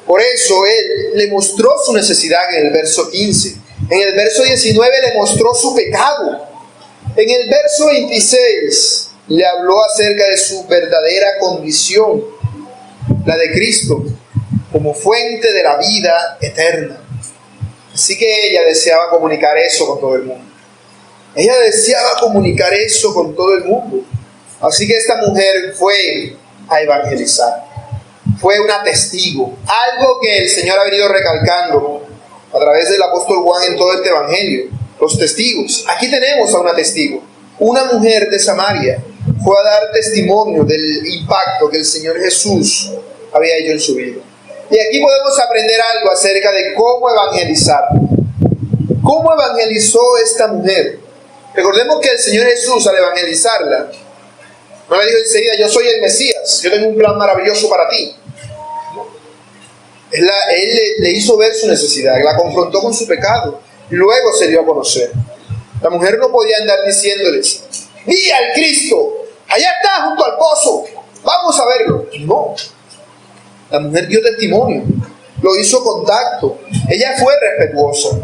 Por eso Él le mostró su necesidad en el verso 15. En el verso 19 le mostró su pecado. En el verso 26 le habló acerca de su verdadera condición, la de Cristo, como fuente de la vida eterna. Así que ella deseaba comunicar eso con todo el mundo. Ella deseaba comunicar eso con todo el mundo. Así que esta mujer fue a evangelizar. Fue una testigo. Algo que el Señor ha venido recalcando a través del apóstol Juan en todo este evangelio. Los testigos. Aquí tenemos a una testigo. Una mujer de Samaria fue a dar testimonio del impacto que el Señor Jesús había hecho en su vida. Y aquí podemos aprender algo acerca de cómo evangelizar. ¿Cómo evangelizó esta mujer? Recordemos que el Señor Jesús, al evangelizarla, no le dijo enseguida, yo soy el Mesías, yo tengo un plan maravilloso para ti. Él le hizo ver su necesidad, la confrontó con su pecado Luego se dio a conocer. La mujer no podía andar diciéndoles: vi al Cristo, allá está junto al pozo, vamos a verlo. No. La mujer dio testimonio, lo hizo contacto. Ella fue respetuosa.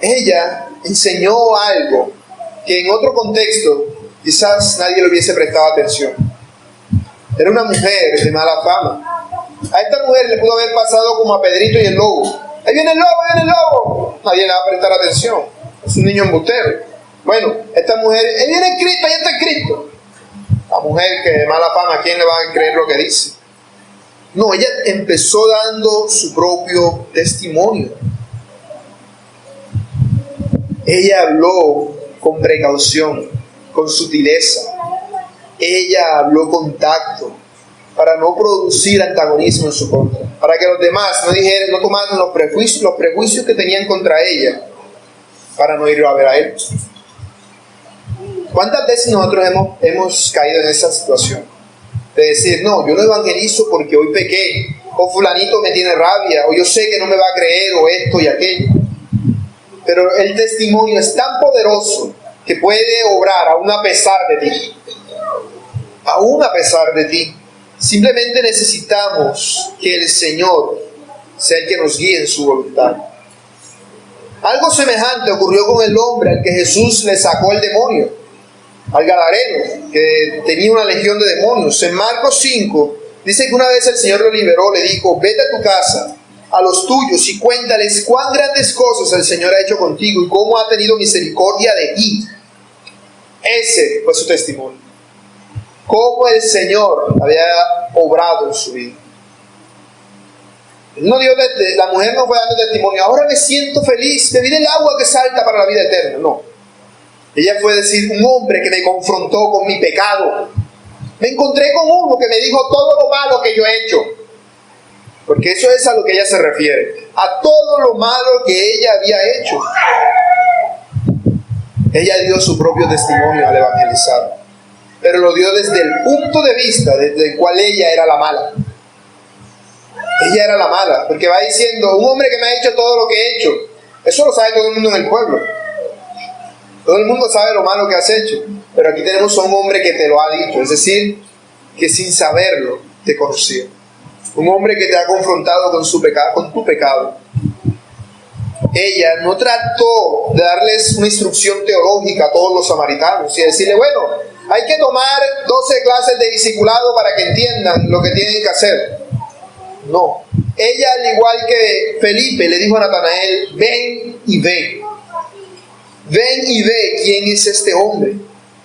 Ella enseñó algo que en otro contexto quizás nadie le hubiese prestado atención. Era una mujer de mala fama. A esta mujer le pudo haber pasado como a Pedrito y el lobo. ¡Ahí viene el lobo, ahí viene el lobo! Nadie le va a prestar atención. Es un niño embustero. Bueno, esta mujer: ¡ahí viene el Cristo, ahí está el Cristo! La mujer que de mala fama, ¿a quién le va a creer lo que dice? No, ella empezó dando su propio testimonio. Ella habló con precaución, con sutileza. Ella habló con tacto, para no producir antagonismo en su contra, para que los demás no tomaran los prejuicios que tenían contra ella, para no ir a ver a él. ¿Cuántas veces nosotros hemos caído en esa situación? De decir: no, yo no evangelizo porque hoy pequé, o fulanito me tiene rabia, o yo sé que no me va a creer, o esto y aquello. Pero el testimonio es tan poderoso que puede obrar aún a pesar de ti. Aún a pesar de ti. Simplemente necesitamos que el Señor sea el que nos guíe en su voluntad. Algo semejante ocurrió con el hombre al que Jesús le sacó el demonio, al gadareno, que tenía una legión de demonios. En Marcos 5 dice que una vez el Señor lo liberó, le dijo: vete a tu casa, a los tuyos, y cuéntales cuán grandes cosas el Señor ha hecho contigo y cómo ha tenido misericordia de ti. Ese fue su testimonio. Cómo el Señor había obrado en su vida. La mujer no fue dando testimonio: ahora me siento feliz, bebí del agua que salta para la vida eterna. No. Ella fue decir: un hombre que me confrontó con mi pecado. Me encontré con uno que me dijo todo lo malo que yo he hecho. Porque eso es a lo que ella se refiere. A todo lo malo que ella había hecho. Ella dio su propio testimonio al evangelizar. Pero lo dio desde el punto de vista desde el cual ella era la mala. Ella era la mala, porque va diciendo: un hombre que me ha hecho todo lo que he hecho. Eso lo sabe todo el mundo en el pueblo. Todo el mundo sabe lo malo que has hecho. Pero aquí tenemos a un hombre que te lo ha dicho. Es decir, que sin saberlo te conocía. Un hombre que te ha confrontado con su pecado, con tu pecado. Ella no trató de darles una instrucción teológica a todos los samaritanos y decirle: bueno, hay que tomar 12 clases de discipulado para que entiendan lo que tienen que hacer. No. Ella, al igual que Felipe, le dijo a Natanael: ven y ve. Ven y ve quién es este hombre.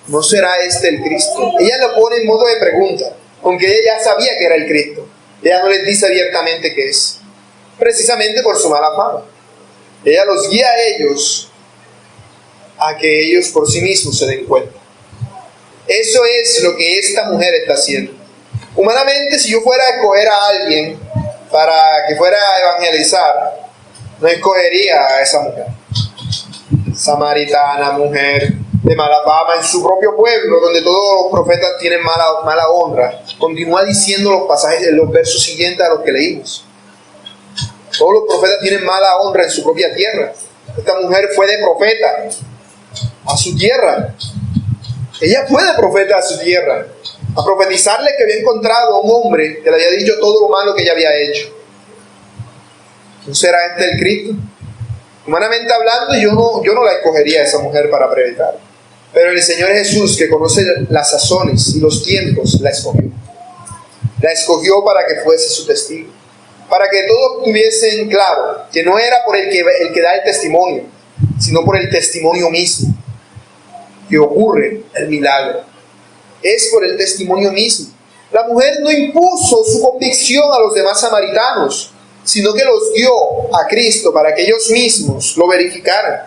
¿No será este el Cristo? Ella lo pone en modo de pregunta, aunque ella ya sabía que era el Cristo. Ella no les dice abiertamente qué es, precisamente por su mala fama. Ella los guía a ellos a que ellos por sí mismos se den cuenta. Eso es lo que esta mujer está haciendo. Humanamente, si yo fuera a escoger a alguien para que fuera a evangelizar, no escogería a esa mujer. Samaritana, mujer de mala fama en su propio pueblo, donde todos los profetas tienen mala honra. Continúa diciendo los pasajes de los versos siguientes a los que leímos. Todos los profetas tienen mala honra en su propia tierra. Esta mujer fue de profeta a su tierra. Ella fue de profeta a su tierra, a profetizarle que había encontrado a un hombre que le había dicho todo lo malo que ella había hecho. ¿No será este el Cristo? Humanamente hablando, yo no la escogería a esa mujer para predicar. Pero el Señor Jesús, que conoce las sazones y los tiempos, la escogió. La escogió para que fuese su testigo. Para que todos tuviesen claro que no era por el que da el testimonio, sino por el testimonio mismo que ocurre el milagro. Es por el testimonio mismo. La mujer no impuso su convicción a los demás samaritanos, sino que los dio a Cristo para que ellos mismos lo verificaran,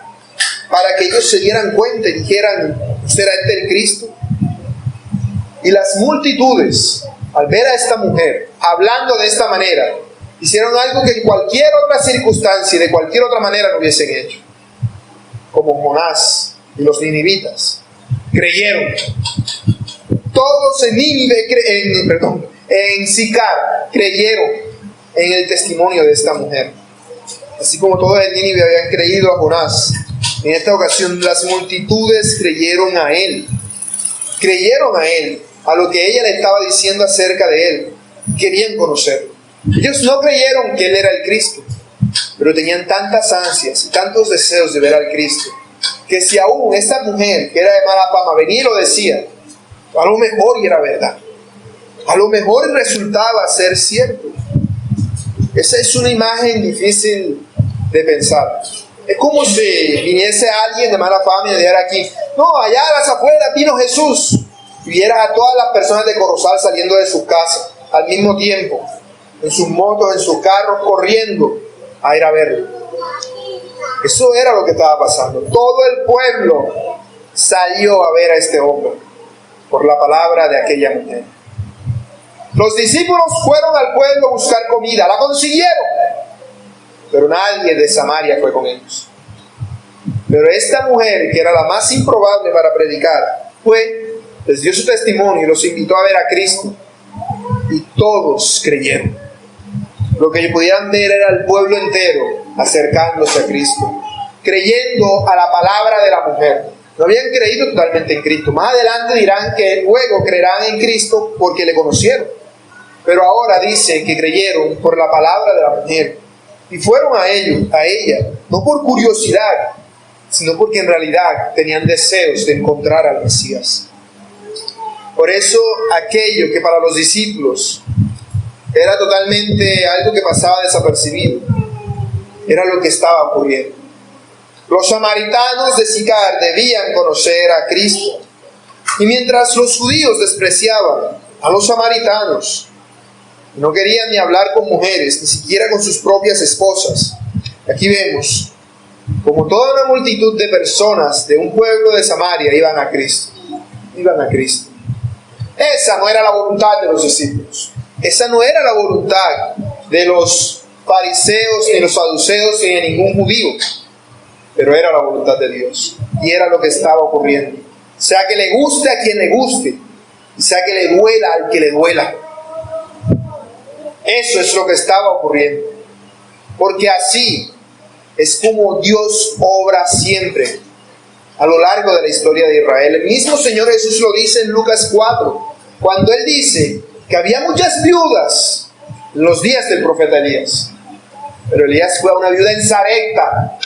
para que ellos se dieran cuenta y dijeran: ¿será este el Cristo? Y las multitudes, al ver a esta mujer hablando de esta manera, hicieron algo que en cualquier otra circunstancia y de cualquier otra manera no hubiesen hecho. Como Jonás y los ninivitas, creyeron. Todos en Nínive, en Sicar, creyeron en el testimonio de esta mujer. así como todos en Nínive habían creído a Jonás. En esta ocasión las multitudes creyeron a él, a lo que ella le estaba diciendo acerca de él. Querían conocerlo. Ellos no creyeron que él era el Cristo, pero tenían tantas ansias y tantos deseos de ver al Cristo, que si aún esta mujer, que era de mala fama, venía y lo decía, a lo mejor y era verdad. A lo mejor resultaba ser cierto. Esa es una imagen difícil de pensar. Es como si viniese alguien de mala fama y dijera aquí, no, allá a las afueras vino Jesús, y viera a todas las personas de Corozal saliendo de sus casas al mismo tiempo, en sus motos, en sus carros, corriendo a ir a verlo. Eso era lo que estaba pasando. Todo el pueblo salió a ver a este hombre por la palabra de aquella mujer. Los discípulos fueron al pueblo a buscar comida, la consiguieron, pero nadie de Samaria fue con ellos. Pero esta mujer, que era la más improbable para predicar, les dio su testimonio y los invitó a ver a Cristo, y todos creyeron. Lo que pudieran ver era el pueblo entero acercándose a Cristo, creyendo a la palabra de la mujer. No habían creído totalmente en Cristo. Más adelante dirán que luego creerán en Cristo porque le conocieron. Pero ahora dice que creyeron por la palabra de la mujer. Y fueron a ella, no por curiosidad, sino porque en realidad tenían deseos de encontrar al Mesías. Por eso aquello que para los discípulos era totalmente algo que pasaba desapercibido, era lo que estaba ocurriendo. Los samaritanos de Sicar debían conocer a Cristo. Y mientras los judíos despreciaban a los samaritanos, no querían ni hablar con mujeres, ni siquiera con sus propias esposas, aquí vemos como toda una multitud de personas de un pueblo de Samaria iban a Cristo. Esa no era la voluntad de los discípulos. Esa no era la voluntad de los fariseos, ni los saduceos, ni de ningún judío. Pero era la voluntad de Dios. Y era lo que estaba ocurriendo. Sea que le guste a quien le guste, y sea que le duela al que le duela. Eso es lo que estaba ocurriendo. Porque así es como Dios obra siempre a lo largo de la historia de Israel. El mismo Señor Jesús lo dice en Lucas 4, cuando Él dice que había muchas viudas en los días del profeta Elías. Pero Elías fue a una viuda en Sarepta,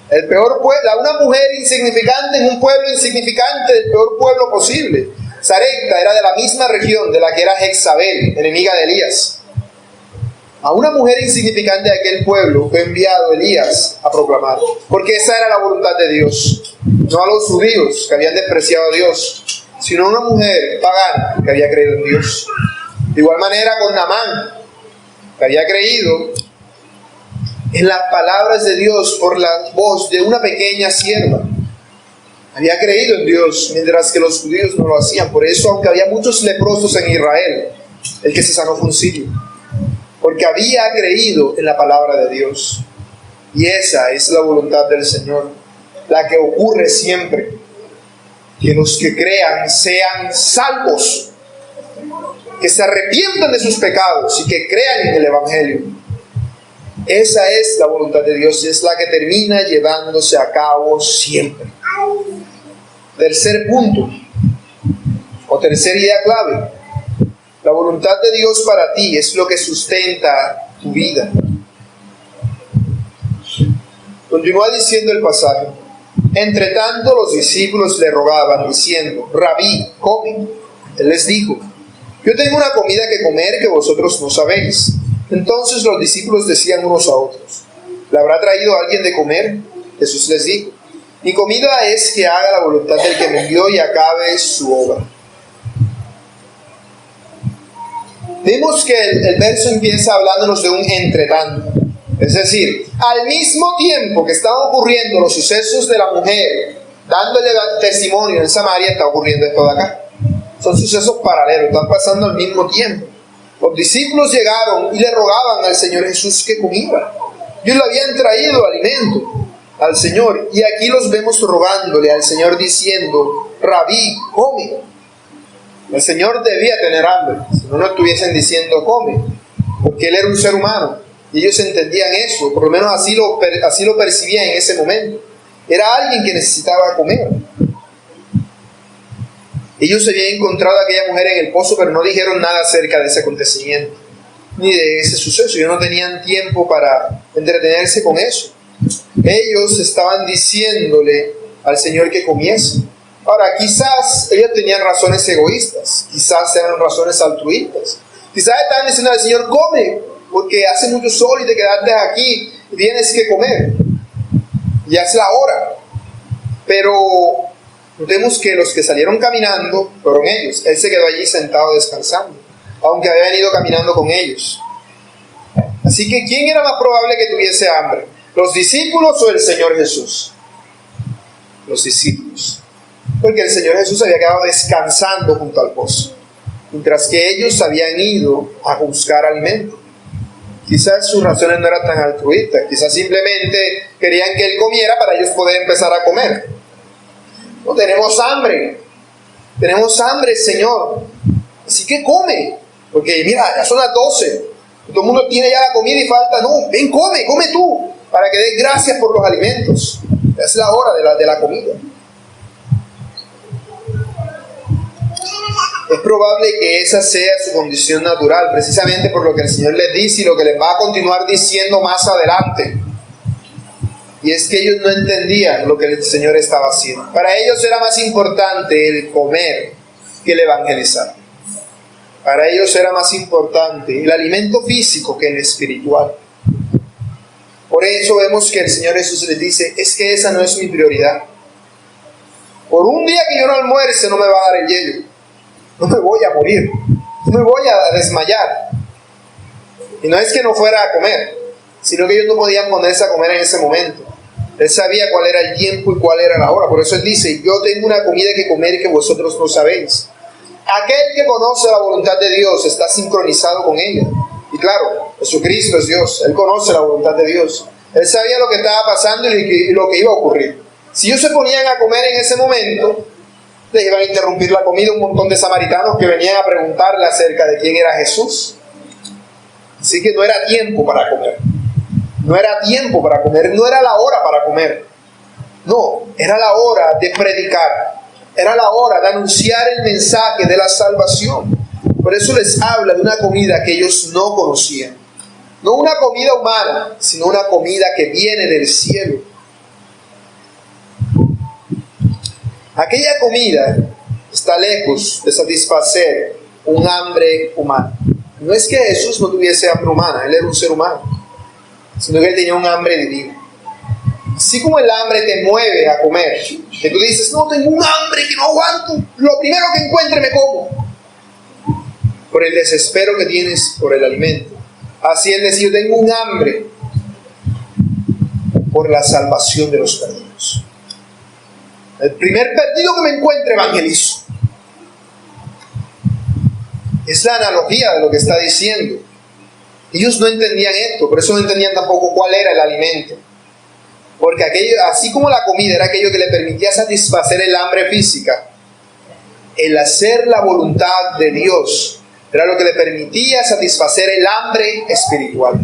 el peor pueblo, una mujer insignificante en un pueblo insignificante, del peor pueblo posible. Sarepta era de la misma región de la que era Jezabel, enemiga de Elías. A una mujer insignificante de aquel pueblo fue enviado Elías a proclamar, porque esa era la voluntad de Dios. No a los judíos que habían despreciado a Dios, sino a una mujer pagana que había creído en Dios. De igual manera con Naamán, que había creído en las palabras de Dios por la voz de una pequeña sierva. Había creído en Dios, mientras que los judíos no lo hacían. Por eso, aunque había muchos leprosos en Israel, el que se sanó fue un sirio, porque había creído en la palabra de Dios. Y esa es la voluntad del Señor, la que ocurre siempre, que los que crean sean salvos, que se arrepientan de sus pecados y que crean en el Evangelio. Esa es la voluntad de Dios y es la que termina llevándose a cabo siempre. Tercer punto, o tercera idea clave: la voluntad de Dios para ti es lo que sustenta tu vida. Continúa diciendo el pasaje: entre tanto los discípulos le rogaban diciendo, Rabí, come. Él les dijo, yo tengo una comida que comer que vosotros no sabéis. Entonces los discípulos decían unos a otros, ¿le habrá traído alguien de comer? Jesús les dijo, mi comida es que haga la voluntad del que me envió y acabe su obra. Vemos que el verso empieza hablándonos de un entretanto. Es decir, al mismo tiempo que están ocurriendo los sucesos de la mujer, dándole testimonio en Samaria, está ocurriendo esto de acá. Son sucesos paralelos, están pasando al mismo tiempo. Los discípulos llegaron y le rogaban al Señor Jesús que comiera. Ellos le habían traído alimento al Señor, y aquí los vemos rogándole al Señor diciendo, Rabí, come. El Señor debía tener hambre, si no, no estuviesen diciendo come, porque Él era un ser humano. Y ellos entendían eso, por lo menos así lo percibían en ese momento. Era alguien que necesitaba comer. Ellos se habían encontrado a aquella mujer en el pozo, pero no dijeron nada acerca de ese acontecimiento, ni de ese suceso. Ellos no tenían tiempo para entretenerse con eso. Ellos estaban diciéndole al Señor que comiese. Ahora, quizás ellos tenían razones egoístas, quizás eran razones altruistas. Quizás estaban diciendo al Señor, come, porque hace mucho sol y te quedaste aquí y tienes que comer. Ya es la hora. Pero notemos que los que salieron caminando fueron ellos. Él se quedó allí sentado descansando, aunque había venido caminando con ellos. Así que, ¿quién era más probable que tuviese hambre? ¿Los discípulos o el Señor Jesús? Los discípulos. Porque el Señor Jesús había quedado descansando junto al pozo, mientras que ellos habían ido a buscar alimento. Quizás sus razones no eran tan altruistas, quizás simplemente querían que Él comiera para ellos poder empezar a comer. No, tenemos hambre, Señor, así que come, porque mira, ya son las 12, todo el mundo tiene ya la comida y falta, no, ven, come tú, para que des gracias por los alimentos. Es la hora de la comida. Es probable que esa sea su condición natural, precisamente por lo que el Señor les dice y lo que les va a continuar diciendo más adelante. Y es que ellos no entendían lo que el Señor estaba haciendo. Para ellos era más importante el comer que el evangelizar. Para ellos era más importante el alimento físico que el espiritual. Por eso vemos que el Señor Jesús les dice, es que esa no es mi prioridad. Por un día que yo no almuerce no me va a dar el hielo. No me voy a morir, no me voy a desmayar. Y no es que no fuera a comer, sino que ellos no podían ponerse a comer en ese momento. Él sabía cuál era el tiempo y cuál era la hora. Por eso Él dice, yo tengo una comida que comer que vosotros no sabéis. Aquel que conoce la voluntad de Dios está sincronizado con ella. Y claro, Jesucristo es Dios, Él conoce la voluntad de Dios. Él sabía lo que estaba pasando y lo que iba a ocurrir. Si ellos se ponían a comer en ese momento, les iban a interrumpir la comida un montón de samaritanos que venían a preguntarle acerca de quién era Jesús. Así que no era tiempo para comer. No era tiempo para comer, no era la hora para comer. No, era la hora de predicar. Era la hora de anunciar el mensaje de la salvación. Por eso les habla de una comida que ellos no conocían. No una comida humana, sino una comida que viene del cielo. Aquella comida está lejos de satisfacer un hambre humano. No es que Jesús no tuviese hambre humana, Él era un ser humano, sino que Él tenía un hambre divino. Así como el hambre te mueve a comer, que tú dices, no, tengo un hambre que no aguanto, lo primero que encuentre me como, por el desespero que tienes por el alimento. Así Él decía, yo tengo un hambre por la salvación de los perdidos. El primer perdido que me encuentre, evangelizo. Es la analogía de lo que está diciendo. Ellos no entendían esto, por eso no entendían tampoco cuál era el alimento. Porque aquello, así como la comida era aquello que le permitía satisfacer el hambre física, el hacer la voluntad de Dios era lo que le permitía satisfacer el hambre espiritual.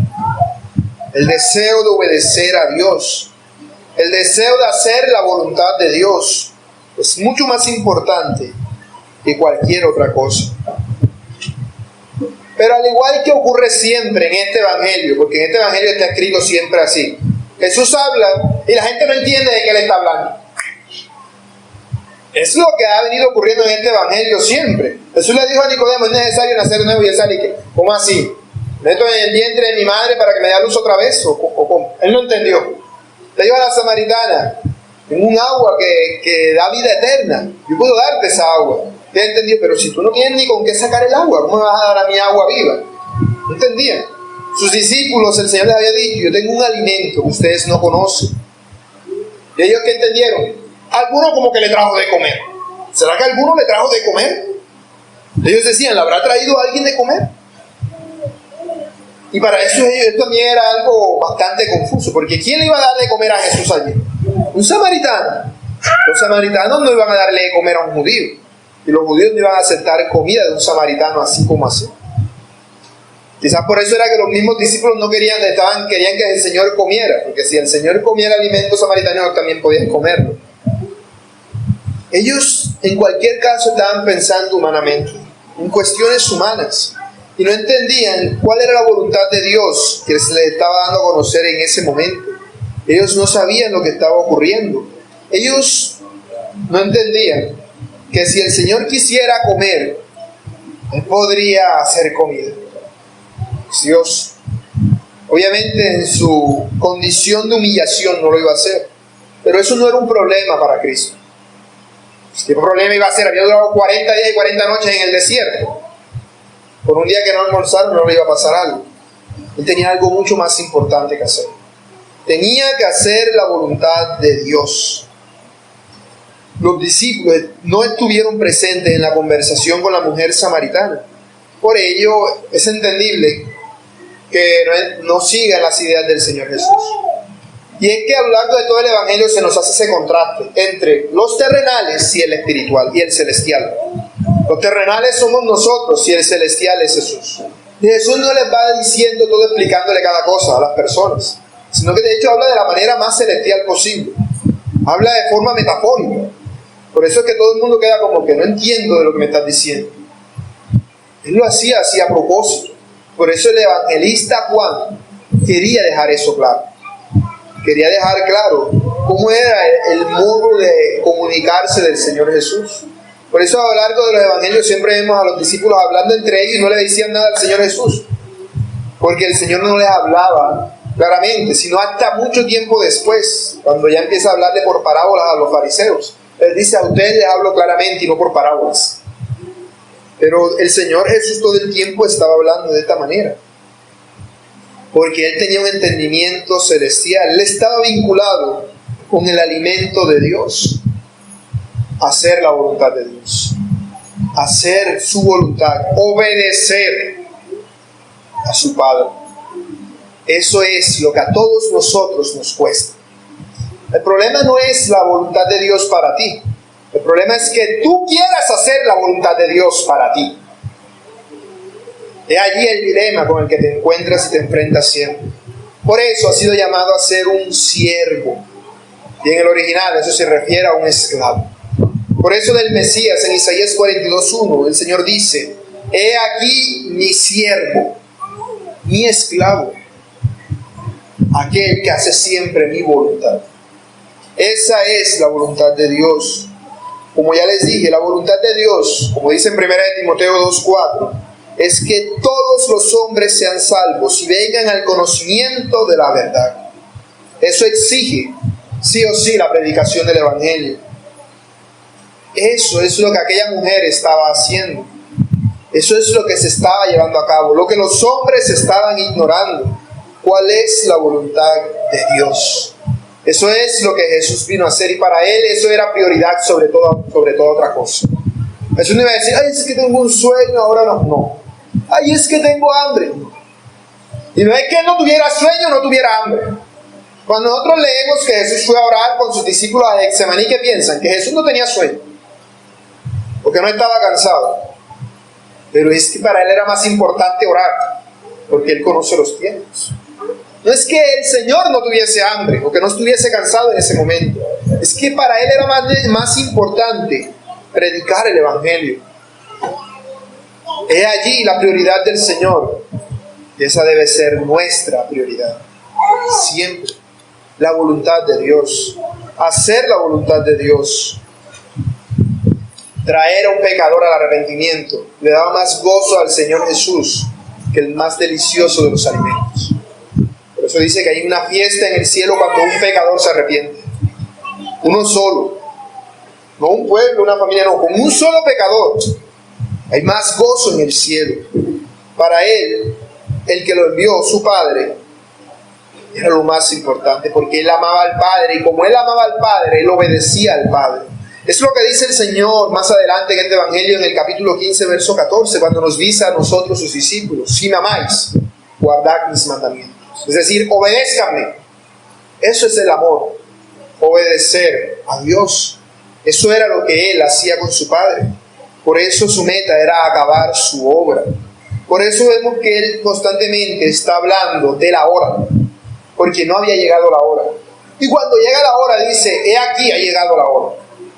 El deseo de obedecer a Dios. El deseo de hacer la voluntad de Dios es mucho más importante que cualquier otra cosa. Pero al igual que ocurre siempre en este evangelio, porque en este evangelio está escrito siempre así, Jesús habla y la gente no entiende de qué Él está hablando. Es lo que ha venido ocurriendo en este evangelio siempre. Jesús le dijo a Nicodemo, es necesario nacer de nuevo, y él sale, ¿qué? ¿Cómo así? ¿Meto en el vientre de mi madre para que me dé a luz otra vez? ¿O cómo? Él no entendió. Le dijo a la samaritana, tengo un agua que da vida eterna, yo puedo darte esa agua. Él entendió, pero si tú no tienes ni con qué sacar el agua, ¿cómo me vas a dar a mi agua viva? No entendían. Sus discípulos, el Señor les había dicho, yo tengo un alimento que ustedes no conocen. ¿Y ellos qué entendieron? Alguno como que le trajo de comer. ¿Será que alguno le trajo de comer? Ellos decían, ¿le habrá traído a alguien de comer? Y para eso esto también era algo bastante confuso, porque ¿quién le iba a dar de comer a Jesús allí? Un samaritano. Los samaritanos no iban a darle de comer a un judío, y los judíos no iban a aceptar comida de un samaritano así como así. Quizás por eso era que los mismos discípulos no querían que el Señor comiera, porque si el Señor comiera alimentos samaritanos, también podían comerlo. Ellos, en cualquier caso, estaban pensando humanamente, en cuestiones humanas, y no entendían cuál era la voluntad de Dios que se les estaba dando a conocer en ese momento. Ellos no sabían lo que estaba ocurriendo. Ellos no entendían que si el Señor quisiera comer, Él podría hacer comida. Dios, obviamente en su condición de humillación no lo iba a hacer, pero eso no era un problema para Cristo. ¿Qué problema iba a ser? Había durado 40 días y 40 noches en el desierto. Por un día que no almorzaron no le iba a pasar algo. Él tenía algo mucho más importante que hacer. Tenía que hacer la voluntad de Dios. Los discípulos no estuvieron presentes en la conversación con la mujer samaritana. Por ello es entendible que no sigan las ideas del Señor Jesús. Y es que a lo largo de todo el Evangelio se nos hace ese contraste entre los terrenales y el espiritual y el celestial. Los terrenales somos nosotros y el celestial es Jesús. Y Jesús no les va diciendo todo, explicándole cada cosa a las personas, sino que de hecho habla de la manera más celestial posible. Habla de forma metafórica. Por eso es que todo el mundo queda como que no entiendo de lo que me estás diciendo. Él lo hacía así a propósito. Por eso el evangelista Juan quería dejar eso claro. Quería dejar claro cómo era el modo de comunicarse del Señor Jesús. Por eso a lo largo de los evangelios siempre vemos a los discípulos hablando entre ellos y no le decían nada al Señor Jesús. Porque el Señor no les hablaba claramente, sino hasta mucho tiempo después, cuando ya empieza a hablarle por parábolas a los fariseos. Él dice: a ustedes les hablo claramente y no por parábolas. Pero el Señor Jesús todo el tiempo estaba hablando de esta manera, porque Él tenía un entendimiento celestial. Él estaba vinculado con el alimento de Dios, hacer la voluntad de Dios, hacer su voluntad, obedecer a su Padre. Eso es lo que a todos nosotros nos cuesta. El problema no es la voluntad de Dios para ti. El problema es que tú quieras hacer la voluntad de Dios para ti. Es allí el dilema con el que te encuentras y te enfrentas siempre. Por eso ha sido llamado a ser un siervo. Y en el original eso se refiere a un esclavo. Por eso del Mesías en Isaías 42:1 el Señor dice: he aquí mi siervo, mi esclavo, aquel que hace siempre mi voluntad. Esa es la voluntad de Dios. Como ya les dije, la voluntad de Dios, como dice en 1 Timoteo 2:4, es que todos los hombres sean salvos y vengan al conocimiento de la verdad. Eso exige, sí o sí, la predicación del Evangelio. Eso es lo que aquella mujer estaba haciendo. Eso es lo que se estaba llevando a cabo, lo que los hombres estaban ignorando. ¿Cuál es la voluntad de Dios? Eso es lo que Jesús vino a hacer, y para Él eso era prioridad sobre toda otra cosa. Jesús no iba a decir: ay, es que tengo un sueño, ahora no. Ay, es que tengo hambre. Y no es que Él no tuviera sueño, no tuviera hambre. Cuando nosotros leemos que Jesús fue a orar con sus discípulos a Getsemaní, ¿qué piensan? Que Jesús no tenía sueño, porque no estaba cansado. Pero es que para Él era más importante orar, porque Él conoce los tiempos. No es que el Señor no tuviese hambre o que no estuviese cansado en ese momento. Es que para Él era más importante predicar el Evangelio. Es allí la prioridad del Señor. Y esa debe ser nuestra prioridad. Siempre. La voluntad de Dios. Hacer la voluntad de Dios. Traer a un pecador al arrepentimiento le daba más gozo al Señor Jesús que el más delicioso de los alimentos. Por eso dice que hay una fiesta en el cielo cuando un pecador se arrepiente. Uno solo. No un pueblo, una familia, no. Con un solo pecador hay más gozo en el cielo. Para Él, el que lo envió, su Padre, era lo más importante, porque Él amaba al Padre, y como Él amaba al Padre, Él obedecía al Padre. Es lo que dice el Señor más adelante en este Evangelio, en el capítulo 15, verso 14, cuando nos dice a nosotros, sus discípulos: si me amáis, guardad mis mandamientos. Es decir, obedézcanme. Eso es el amor, obedecer a Dios. Eso era lo que Él hacía con su Padre. Por eso su meta era acabar su obra. Por eso vemos que él constantemente está hablando de la hora, porque no había llegado la hora. Y cuando llega la hora dice, he aquí ha llegado la hora,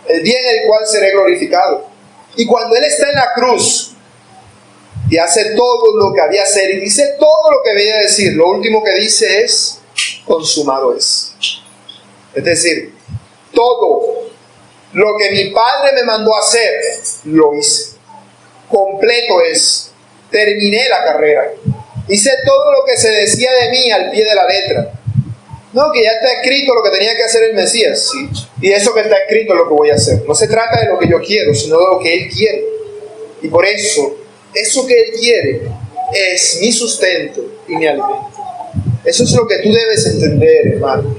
el día en el cual seré glorificado. Y cuando él está en la cruz y hace todo lo que había hacer y dice todo lo que había decir, lo último que dice es, consumado es. Es decir, todo lo que mi Padre me mandó a hacer, lo hice. Completo es. Terminé la carrera. Hice todo lo que se decía de mí al pie de la letra. No, que ya está escrito lo que tenía que hacer el Mesías. Sí. Y eso que está escrito es lo que voy a hacer. No se trata de lo que yo quiero, sino de lo que Él quiere. Y por eso, eso que Él quiere es mi sustento y mi alimento. Eso es lo que tú debes entender, hermano.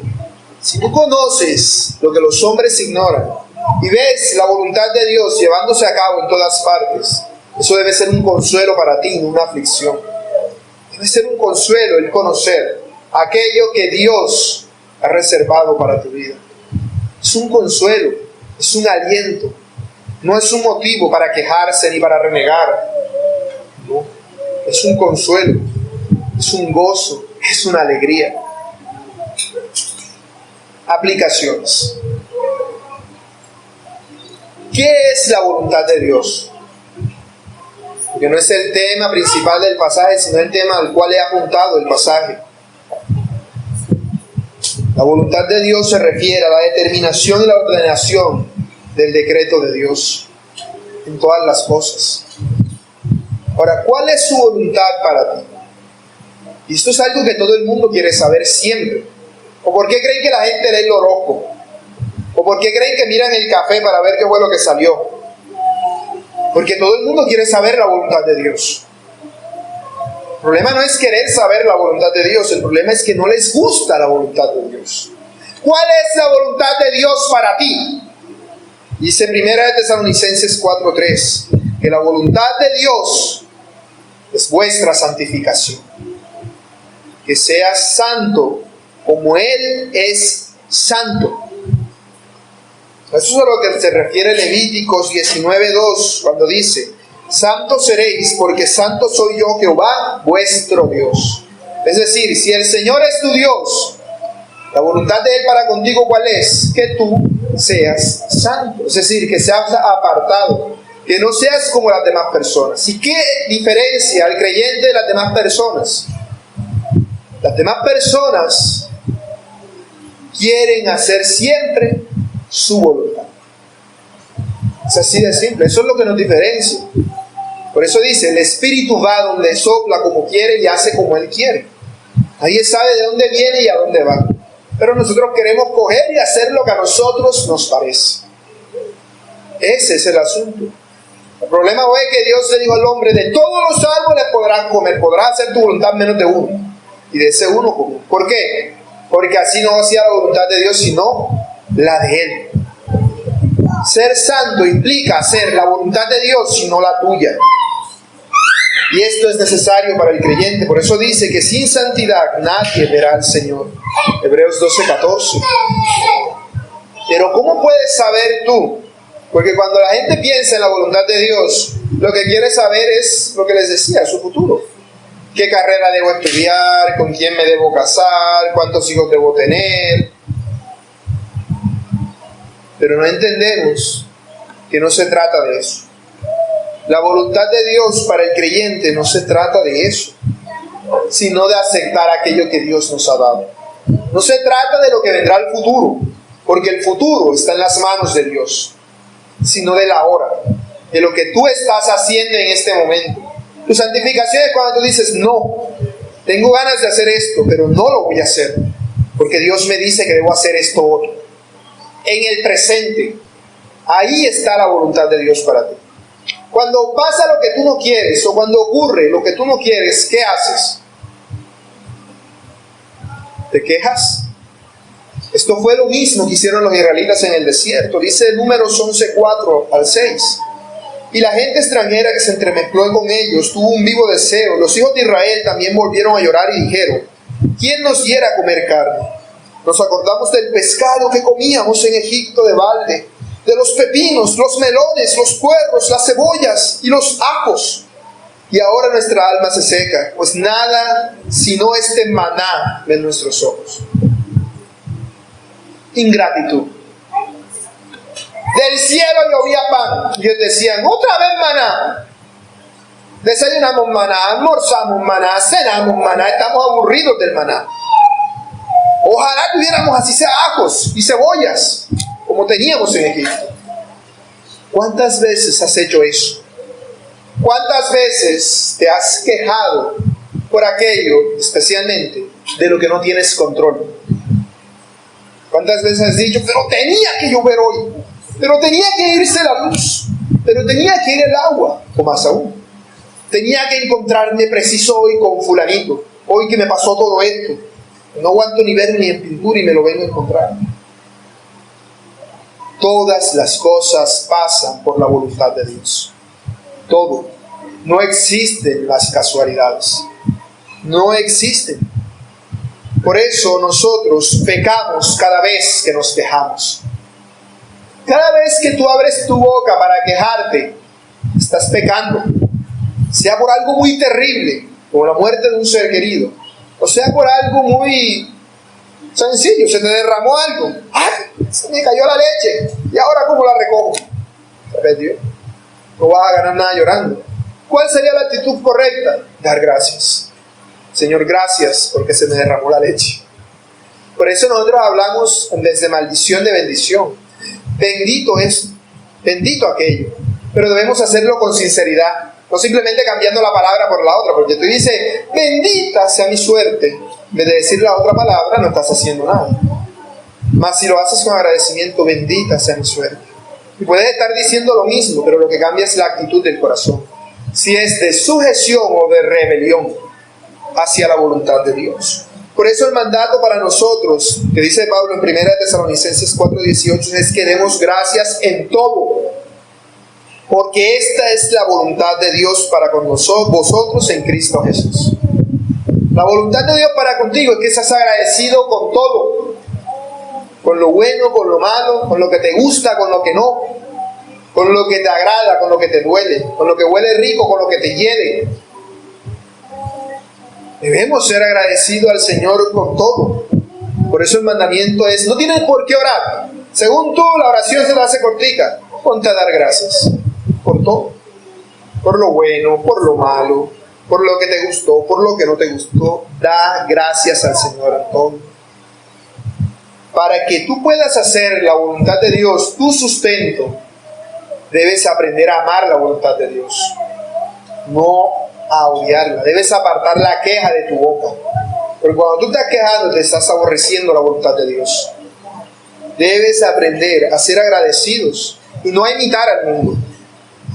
Si tú conoces lo que los hombres ignoran y ves la voluntad de Dios llevándose a cabo en todas partes, eso debe ser un consuelo para ti, no una aflicción. Debe ser un consuelo el conocer aquello que Dios ha reservado para tu vida. Es un consuelo, es un aliento. No es un motivo para quejarse ni para renegar. No, es un consuelo, es un gozo, es una alegría. Aplicaciones. ¿Qué es la voluntad de Dios? Porque no es el tema principal del pasaje, sino el tema al cual he apuntado el pasaje. La voluntad de Dios se refiere a la determinación y la ordenación del decreto de Dios en todas las cosas. Ahora, ¿cuál es su voluntad para ti? Y esto es algo que todo el mundo quiere saber siempre. ¿O por qué creen que la gente lee el horóscopo? ¿O por qué creen que miran el café para ver qué fue lo que salió? Porque todo el mundo quiere saber la voluntad de Dios. El problema no es querer saber la voluntad de Dios, el problema es que no les gusta la voluntad de Dios. ¿Cuál es la voluntad de Dios para ti? Dice 1 Tesalonicenses 4:3, que la voluntad de Dios es vuestra santificación. Que seas santo como Él es santo. Eso es a lo que se refiere Levíticos 19:2, cuando dice, santos seréis porque santo soy yo Jehová, vuestro Dios. Es decir, si el Señor es tu Dios, la voluntad de Él para contigo, ¿cuál es? Que tú seas santo, es decir, que seas apartado, que no seas como las demás personas. ¿Y qué diferencia al creyente de las demás personas? Las demás personas quieren hacer siempre su voluntad. Es así de simple, eso es lo que nos diferencia. Por eso dice, el Espíritu va donde sopla como quiere y hace como Él quiere. Ahí sabe de dónde viene y a dónde va. Pero nosotros queremos coger y hacer lo que a nosotros nos parece. Ese es el asunto. El problema fue que Dios le dijo al hombre, de todos los árboles podrás comer, podrás hacer tu voluntad menos de uno. Y de ese uno comer. ¿Por qué? Porque así no hacía la voluntad de Dios, sino la de Él. Ser santo implica hacer la voluntad de Dios, sino la tuya. Y esto es necesario para el creyente. Por eso dice que sin santidad nadie verá al Señor. Hebreos 12:14. Pero ¿cómo puedes saber tú? Porque cuando la gente piensa en la voluntad de Dios, lo que quiere saber es lo que les decía, su futuro. ¿Qué carrera debo estudiar? ¿Con quién me debo casar? ¿Cuántos hijos debo tener? Pero no entendemos que no se trata de eso. La voluntad de Dios para el creyente no se trata de eso, sino de aceptar aquello que Dios nos ha dado. No se trata de lo que vendrá al futuro, porque el futuro está en las manos de Dios, sino de la hora, de lo que tú estás haciendo en este momento. Tu santificación es cuando tú dices, no, tengo ganas de hacer esto, pero no lo voy a hacer, porque Dios me dice que debo hacer esto otro. En el presente, ahí está la voluntad de Dios para ti. Cuando pasa lo que tú no quieres, o cuando ocurre lo que tú no quieres, ¿qué haces? ¿Te quejas? Esto fue lo mismo que hicieron los israelitas en el desierto. Dice Números 11:4-6. Y la gente extranjera que se entremezcló con ellos tuvo un vivo deseo. Los hijos de Israel también volvieron a llorar y dijeron, ¿quién nos diera a comer carne? Nos acordamos del pescado que comíamos en Egipto de balde, de los pepinos, los melones, los puerros, las cebollas y los ajos. y ahora nuestra alma se seca, pues nada sino este maná de nuestros ojos. Ingratitud. Del cielo llovía pan, y ellos decían, otra vez maná. Desayunamos maná, almorzamos maná, cenamos maná, estamos aburridos del maná. Ojalá tuviéramos así sea ajos y cebollas, como teníamos en Egipto. ¿Cuántas veces has hecho eso? ¿Cuántas veces te has quejado por aquello, especialmente, de lo que no tienes control? ¿Cuántas veces has dicho, pero tenía que llover hoy, pero tenía que irse la luz, pero tenía que ir el agua, o más aún, tenía que encontrarme preciso hoy con fulanito, hoy que me pasó todo esto, no aguanto ni ver ni en pintura y me lo vengo a encontrar? Todas las cosas pasan por la voluntad de Dios. Todo. No existen las casualidades. No existen. Por eso nosotros pecamos cada vez que nos quejamos. Cada vez que tú abres tu boca para quejarte, estás pecando. Sea por algo muy terrible, como la muerte de un ser querido, o sea por algo muy sencillo, se te derramó algo. ¡Ay! Se me cayó la leche. ¿Y ahora cómo la recojo? ¿Sabes, Dios? No vas a ganar nada llorando. ¿Cuál sería la actitud correcta? Dar gracias. Señor, gracias porque se me derramó la leche. Por eso nosotros hablamos desde maldición de bendición. Bendito es, bendito aquello. Pero debemos hacerlo con sinceridad. No simplemente cambiando la palabra por la otra. Porque tú dices, bendita sea mi suerte. En vez de decir la otra palabra, no estás haciendo nada. Mas si lo haces con agradecimiento, bendita sea mi suerte. Y puedes estar diciendo lo mismo, pero lo que cambia es la actitud del corazón. Si es de sujeción o de rebelión hacia la voluntad de Dios. Por eso el mandato para nosotros, que dice Pablo en 1 Tesalonicenses 4:18, es que demos gracias en todo, porque esta es la voluntad de Dios para con vosotros en Cristo Jesús. La voluntad de Dios para contigo es que seas agradecido con todo, con lo bueno, con lo malo, con lo que te gusta, con lo que no, con lo que te agrada, con lo que te duele, con lo que huele rico, con lo que te hiede. Debemos ser agradecidos al Señor con todo. Por eso el mandamiento es, no tienes por qué orar. Según tú, la oración se te hace cortica. Ponte a dar gracias por todo. Por lo bueno, por lo malo, por lo que te gustó, por lo que no te gustó. Da gracias al Señor en todo. Para que tú puedas hacer la voluntad de Dios tu sustento, debes aprender a amar la voluntad de Dios, no a odiarla. Debes apartar la queja de tu boca, porque cuando tú estás quejando te estás aborreciendo la voluntad de Dios. Debes aprender a ser agradecidos y no a imitar al mundo,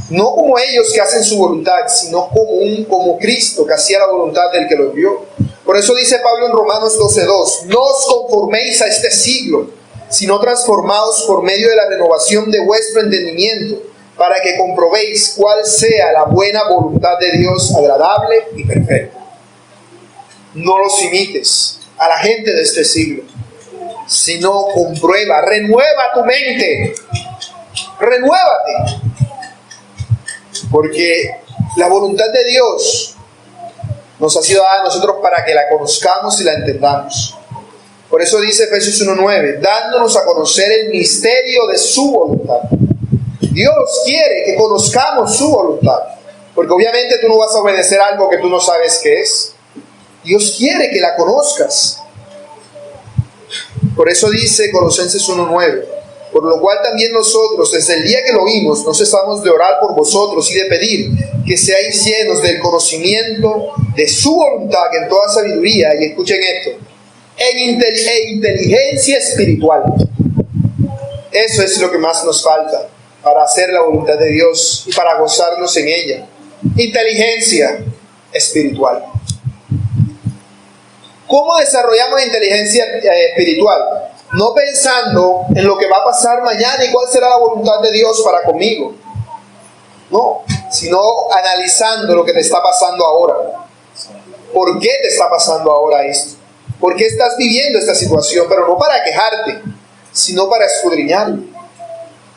no como ellos que hacen su voluntad, sino como Cristo que hacía la voluntad del que lo envió. Por eso dice Pablo en Romanos 12:2, no os conforméis a este siglo, sino transformaos por medio de la renovación de vuestro entendimiento, para que comprobéis cuál sea la buena voluntad de Dios, agradable y perfecta. No los imites a la gente de este siglo, sino comprueba, renueva tu mente, renuévate, porque la voluntad de Dios nos ha sido dada a nosotros para que la conozcamos y la entendamos. Por eso dice Efesios 1:9, dándonos a conocer el misterio de su voluntad. Dios quiere que conozcamos su voluntad, porque obviamente tú no vas a obedecer algo que tú no sabes qué es. Dios quiere que la conozcas. Por eso dice Colosenses 1:9, por lo cual también nosotros, desde el día que lo oímos, no cesamos de orar por vosotros y de pedir que seáis llenos del conocimiento de su voluntad en toda sabiduría, y escuchen esto, en inteligencia espiritual. Eso es lo que más nos falta para hacer la voluntad de Dios y para gozarnos en ella. Inteligencia espiritual. ¿Cómo desarrollamos inteligencia espiritual? No pensando en lo que va a pasar mañana y cuál será la voluntad de Dios para conmigo. No, sino analizando lo que te está pasando ahora. ¿Por qué te está pasando ahora esto? ¿Por qué estás viviendo esta situación? Pero no para quejarte, sino para escudriñarlo.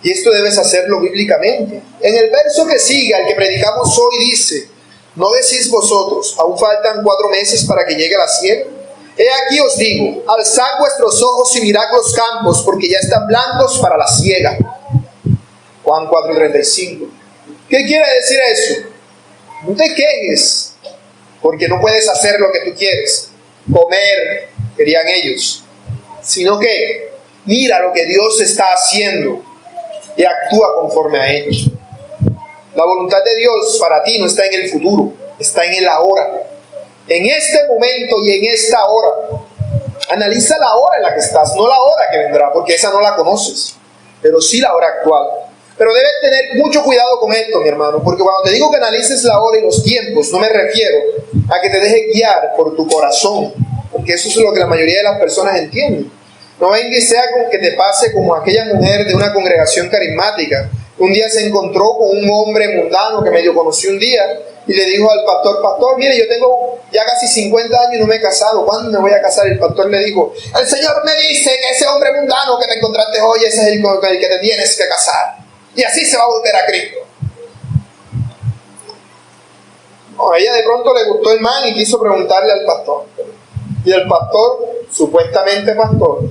Y esto debes hacerlo bíblicamente. En el verso que sigue, al que predicamos hoy, dice, ¿No decís vosotros, aún faltan 4 meses para que llegue la siega? He aquí os digo, alzad vuestros ojos y mirad los campos, porque ya están blancos para la siega. Juan 4:35. ¿Qué quiere decir eso? No te quejes, porque no puedes hacer lo que tú quieres. Comer, querían ellos. Sino que mira lo que Dios está haciendo y actúa conforme a ello. La voluntad de Dios para ti no está en el futuro, está en el ahora. En este momento y en esta hora. Analiza la hora en la que estás, no la hora que vendrá, porque esa no la conoces, pero sí la hora actual. Pero debes tener mucho cuidado con esto, mi hermano, porque cuando te digo que analices la hora y los tiempos, no me refiero a que te dejes guiar por tu corazón, porque eso es lo que la mayoría de las personas entienden. No venga y sea como que te pase como aquella mujer de una congregación carismática. Un día se encontró con un hombre mundano que medio conoció un día y le dijo al pastor, pastor, mire, yo tengo ya casi 50 años y no me he casado, ¿cuándo me voy a casar? Y el pastor le dijo, el Señor me dice que ese hombre mundano que te encontraste hoy, ese es el con el que te tienes que casar. Y así se va a volver a Cristo. No, a ella de pronto le gustó el man y quiso preguntarle al pastor. Y el pastor, supuestamente pastor,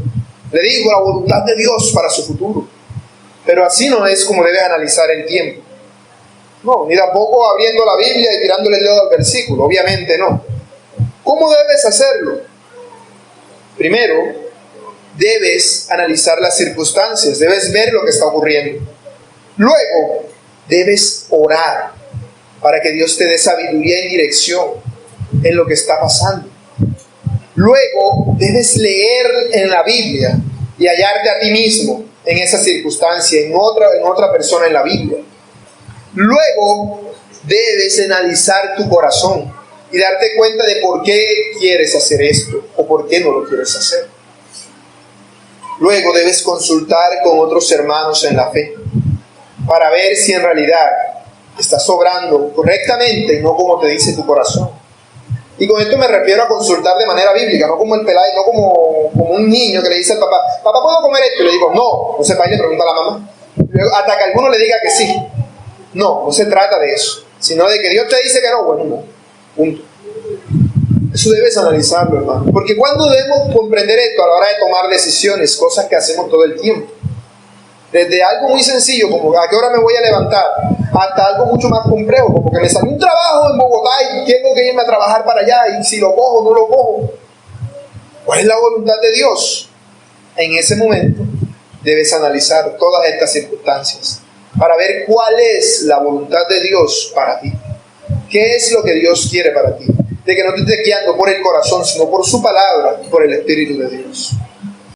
le dijo la voluntad de Dios para su futuro. Pero así no es como debes analizar el tiempo. No, ni tampoco abriendo la Biblia y tirándole el dedo al versículo, obviamente no. ¿Cómo debes hacerlo? Primero, debes analizar las circunstancias, debes ver lo que está ocurriendo. Luego, debes orar para que Dios te dé sabiduría y dirección en lo que está pasando. Luego, debes leer en la Biblia y hallarte a ti mismo en esa circunstancia, en otra persona en la Biblia. Luego, debes analizar tu corazón y darte cuenta de por qué quieres hacer esto o por qué no lo quieres hacer. Luego, debes consultar con otros hermanos en la fe para ver si en realidad estás obrando correctamente, no como te dice tu corazón. Y con esto me refiero a consultar de manera bíblica, no como el pelado, no como un niño que le dice al papá, papá, ¿puedo comer esto? Y le digo, no sepa, y le pregunta a la mamá. Luego, hasta que alguno le diga que sí. No se trata de eso, sino de que Dios te dice que no, bueno, no. Punto. Eso debes analizarlo, hermano. Porque cuando debemos comprender esto a la hora de tomar decisiones, cosas que hacemos todo el tiempo. Desde algo muy sencillo, como a qué hora me voy a levantar, hasta algo mucho más complejo, como que me salió un trabajo en Bogotá y tengo que irme a trabajar para allá, y si lo cojo o no lo cojo. ¿Cuál es la voluntad de Dios? En ese momento debes analizar todas estas circunstancias para ver cuál es la voluntad de Dios para ti. ¿Qué es lo que Dios quiere para ti? De que no te estés guiando por el corazón, sino por su palabra y por el Espíritu de Dios.